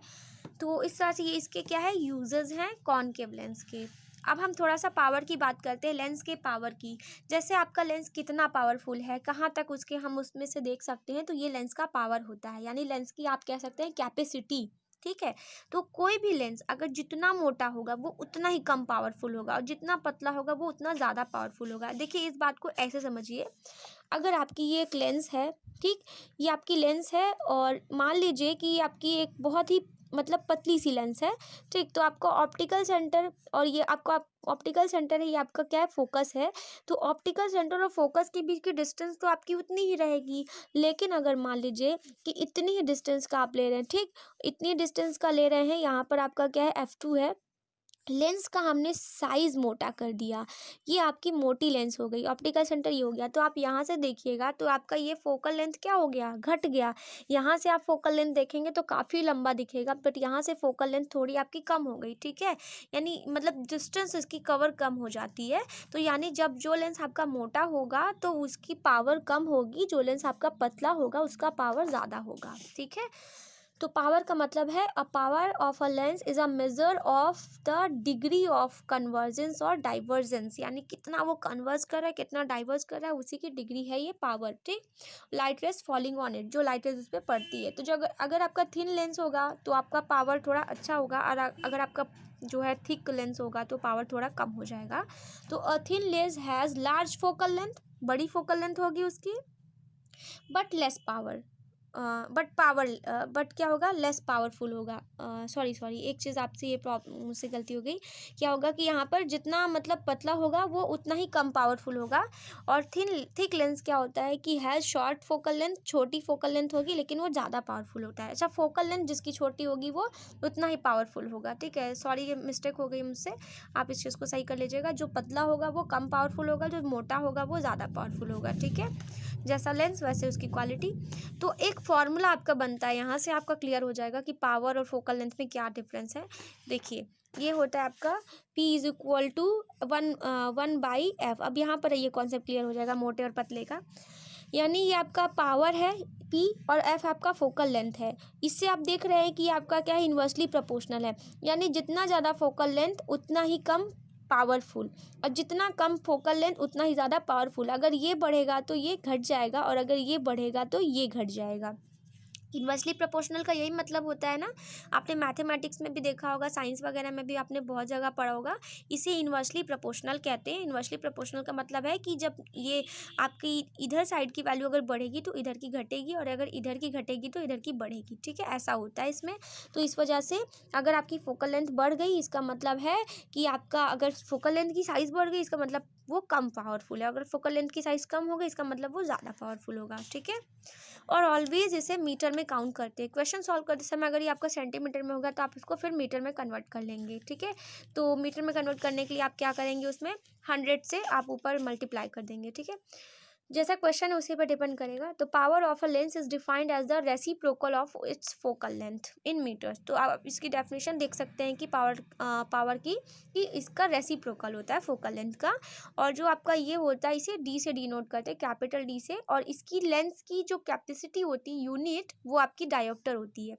तो इस तरह से ये इसके क्या है यूजेस हैं कॉनकेव लेंस के। अब हम थोड़ा सा पावर की बात करते हैं, लेंस के पावर की। जैसे आपका लेंस कितना पावरफुल है, कहाँ तक उसके हम उसमें से देख सकते हैं, तो ये लेंस का पावर होता है, यानी लेंस की आप कह सकते हैं कैपेसिटी, ठीक है। तो कोई भी लेंस अगर जितना मोटा होगा वो उतना ही कम पावरफुल होगा, और जितना पतला होगा वो उतना ज़्यादा पावरफुल होगा। देखिए इस बात को ऐसे समझिए, अगर आपकी ये एक लेंस है, ठीक, ये आपकी लेंस है, और मान लीजिए कि ये आपकी एक बहुत ही मतलब पतली सी लेंस है, ठीक। तो आपका ऑप्टिकल सेंटर, और ये आपका ऑप्टिकल सेंटर है, ये आपका क्या है, फोकस है। तो ऑप्टिकल सेंटर और फोकस के बीच की डिस्टेंस तो आपकी उतनी ही रहेगी। लेकिन अगर मान लीजिए कि इतनी ही डिस्टेंस का आप ले रहे हैं, ठीक, इतनी डिस्टेंस का ले रहे हैं, यहाँ पर आपका क्या है, f2 है, लेंस का हमने साइज मोटा कर दिया, ये आपकी मोटी लेंस हो गई, ऑप्टिकल सेंटर ये हो गया। तो आप यहाँ से देखिएगा तो आपका ये फोकल लेंथ क्या हो गया, घट गया। यहाँ से आप फोकल लेंथ देखेंगे तो काफ़ी लंबा दिखेगा, बट यहाँ से फोकल लेंथ थोड़ी आपकी कम हो गई, ठीक है। यानी मतलब डिस्टेंस इसकी कवर कम हो जाती है। तो यानी जब जो लेंस आपका मोटा होगा तो उसकी पावर कम होगी, जो लेंस आपका पतला होगा उसका पावर ज़्यादा होगा, ठीक है। तो पावर का मतलब है a power of a lens is a measure of the degree of convergence और डाइवर्जेंस, यानी कितना वो कन्वर्स कर रहा है, कितना डाइवर्स कर रहा है, उसी की डिग्री है ये पावर, ठीक। Light rays falling on it, जो लाइट रेस उस पर पड़ती है। तो जो अगर आपका थिन लेंस होगा तो आपका पावर थोड़ा अच्छा होगा, और अगर आपका जो है थिक लेंस होगा तो पावर थोड़ा कम हो जाएगा। तो a thin lens has large focal length, बड़ी फोकल लेंथ होगी उसकी, बट लेस पावर, बट क्या होगा, लेस पावरफुल होगा। सॉरी एक चीज़ आपसे ये प्रॉब्लम मुझसे गलती हो गई। क्या होगा कि यहाँ पर जितना मतलब पतला होगा वो उतना ही कम पावरफुल होगा। और थिक लेंस क्या होता है कि हैज़ शॉर्ट फोकल लेंथ, छोटी फोकल लेंथ होगी लेकिन वो ज़्यादा पावरफुल होता है। अच्छा, फोकल लेंथ जिसकी छोटी होगी वो उतना ही पावरफुल होगा, ठीक है। सॉरी ये मिस्टेक हो गई मुझसे, आप इस चीज़ को सही कर लीजिएगा। जो पतला होगा वो कम पावरफुल होगा, जो मोटा होगा वो ज़्यादा पावरफुल होगा, ठीक है। जैसा लेंस वैसे उसकी क्वालिटी। तो एक फॉर्मूला आपका बनता है, यहाँ से आपका क्लियर हो जाएगा कि पावर और फोकल लेंथ में क्या डिफरेंस है। देखिए ये होता है आपका P is equal to 1/f। अब यहाँ पर ये कॉन्सेप्ट क्लियर हो जाएगा मोटे और पतले का, यानी ये आपका पावर है P और F आपका फोकल लेंथ है। इससे आप देख रहे हैं कि आपका क्या है, इन्वर्सली प्रोपोर्शनल है, यानी जितना ज़्यादा फोकल लेंथ उतना ही कम पावरफुल, और जितना कम फोकल लेंथ उतना ही ज़्यादा पावरफुल। अगर ये बढ़ेगा तो ये घट जाएगा, और अगर ये बढ़ेगा तो ये घट जाएगा। इन्वर्सली प्रोपोर्शनल का यही मतलब होता है ना, आपने मैथमेटिक्स में भी देखा होगा, साइंस वगैरह में भी आपने बहुत जगह पढ़ा होगा, इसे इन्वर्सली प्रोपोर्शनल कहते हैं। इन्वर्सली प्रोपोर्शनल का मतलब है कि जब ये आपकी इधर साइड की वैल्यू अगर बढ़ेगी तो इधर की घटेगी, और अगर इधर की घटेगी तो इधर की बढ़ेगी, ठीक है, ऐसा होता है इसमें। तो इस वजह से अगर आपकी फोकल लेंथ बढ़ गई इसका मतलब है कि आपका, अगर फोकल लेंथ की साइज़ बढ़ गई इसका मतलब वो कम पावरफुल है, अगर फोकल लेंथ की साइज़ कम हो गई इसका मतलब वो ज़्यादा पावरफुल होगा, ठीक है। और ऑलवेज इसे मीटर में काउंट करते हैं। क्वेश्चन सॉल्व करते समय अगर ये आपका सेंटीमीटर में होगा तो आप इसको फिर मीटर में कन्वर्ट कर लेंगे, ठीक है। तो मीटर में कन्वर्ट करने के लिए आप क्या करेंगे, उसमें 100 से आप ऊपर मल्टीप्लाई कर देंगे, ठीक है। जैसा क्वेश्चन है उसी पर डिपेंड करेगा। तो power of a lens is defined as the reciprocal of its focal length in metres. तो आप इसकी डेफिनेशन देख सकते हैं कि पावर की कि इसका रेसिप्रोकल होता है फोकल लेंथ का, और जो आपका ये होता है इसे डी से डिनोट करते हैं, कैपिटल डी से। और इसकी लेंस की जो कैपेसिटी होती है यूनिट, वो आपकी डायोप्टर होती है।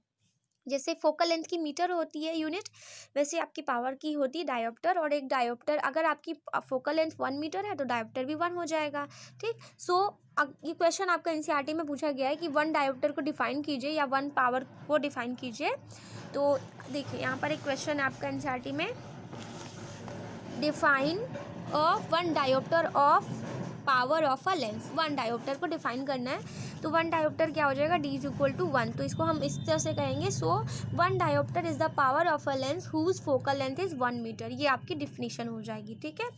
जैसे फोकल लेंथ की मीटर होती है यूनिट, वैसे आपकी पावर की होती है डायोप्टर। और एक डायोप्टर, अगर आपकी फोकल लेंथ 1 मीटर है तो डायोप्टर भी 1 हो जाएगा, ठीक। सो ये क्वेश्चन आपका एनसीईआरटी में पूछा गया है कि 1 डायोप्टर को डिफाइन कीजिए या 1 पावर को डिफाइन कीजिए। तो देखिए यहाँ पर एक क्वेश्चन है आपका एनसीईआरटी में, define of 1 dioptre of power of a lens. 1 dioptre को डिफाइन करना है। तो 1 डायोप्टर क्या हो जाएगा, d इज इक्वल टू 1। तो इसको हम इस तरह से कहेंगे, so 1 dioptre is the power of a lens whose focal length is 1 metre. ये आपकी डिफिनीशन हो जाएगी, ठीक है।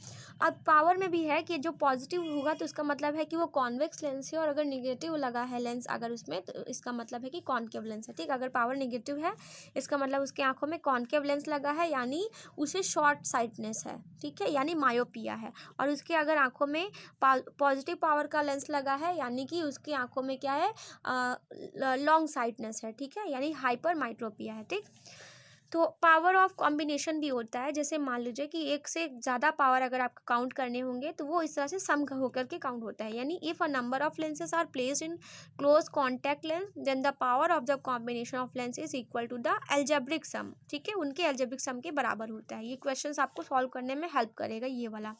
अब पावर में भी है कि जो पॉजिटिव होगा तो इसका मतलब है कि वो कॉन्वेक्स लेंस है, और अगर निगेटिव लगा है लेंस अगर उसमें, तो इसका मतलब है कि कॉनकेव लेंस है, ठीक। अगर पावर निगेटिव है इसका मतलब उसके आंखों में कॉनकेव लेंस लगा है, यानी उसे शॉर्ट साइटनेस है, ठीक है, यानी मायोपिया है। और उसके अगर आंखों में पॉजिटिव पावर का लेंस लगा है, यानी कि उसकी आंखों में क्या है, लॉन्ग साइटनेस है, ठीक है, यानी हाइपर माइट्रोपिया है, ठीक। तो पावर ऑफ कॉम्बिनेशन भी होता है, जैसे मान लीजिए कि एक से ज़्यादा पावर अगर आपको काउंट करने होंगे तो वो इस तरह से सम होकर के काउंट होता है, यानी if a number of lenses are placed in close contact lens then the power of the combination of lens is equal to the algebraic sum, ठीक है, उनके एल्जेब्रिक सम के बराबर होता है। ये क्वेश्चंस आपको सॉल्व करने में हेल्प करेगा, ये वाला।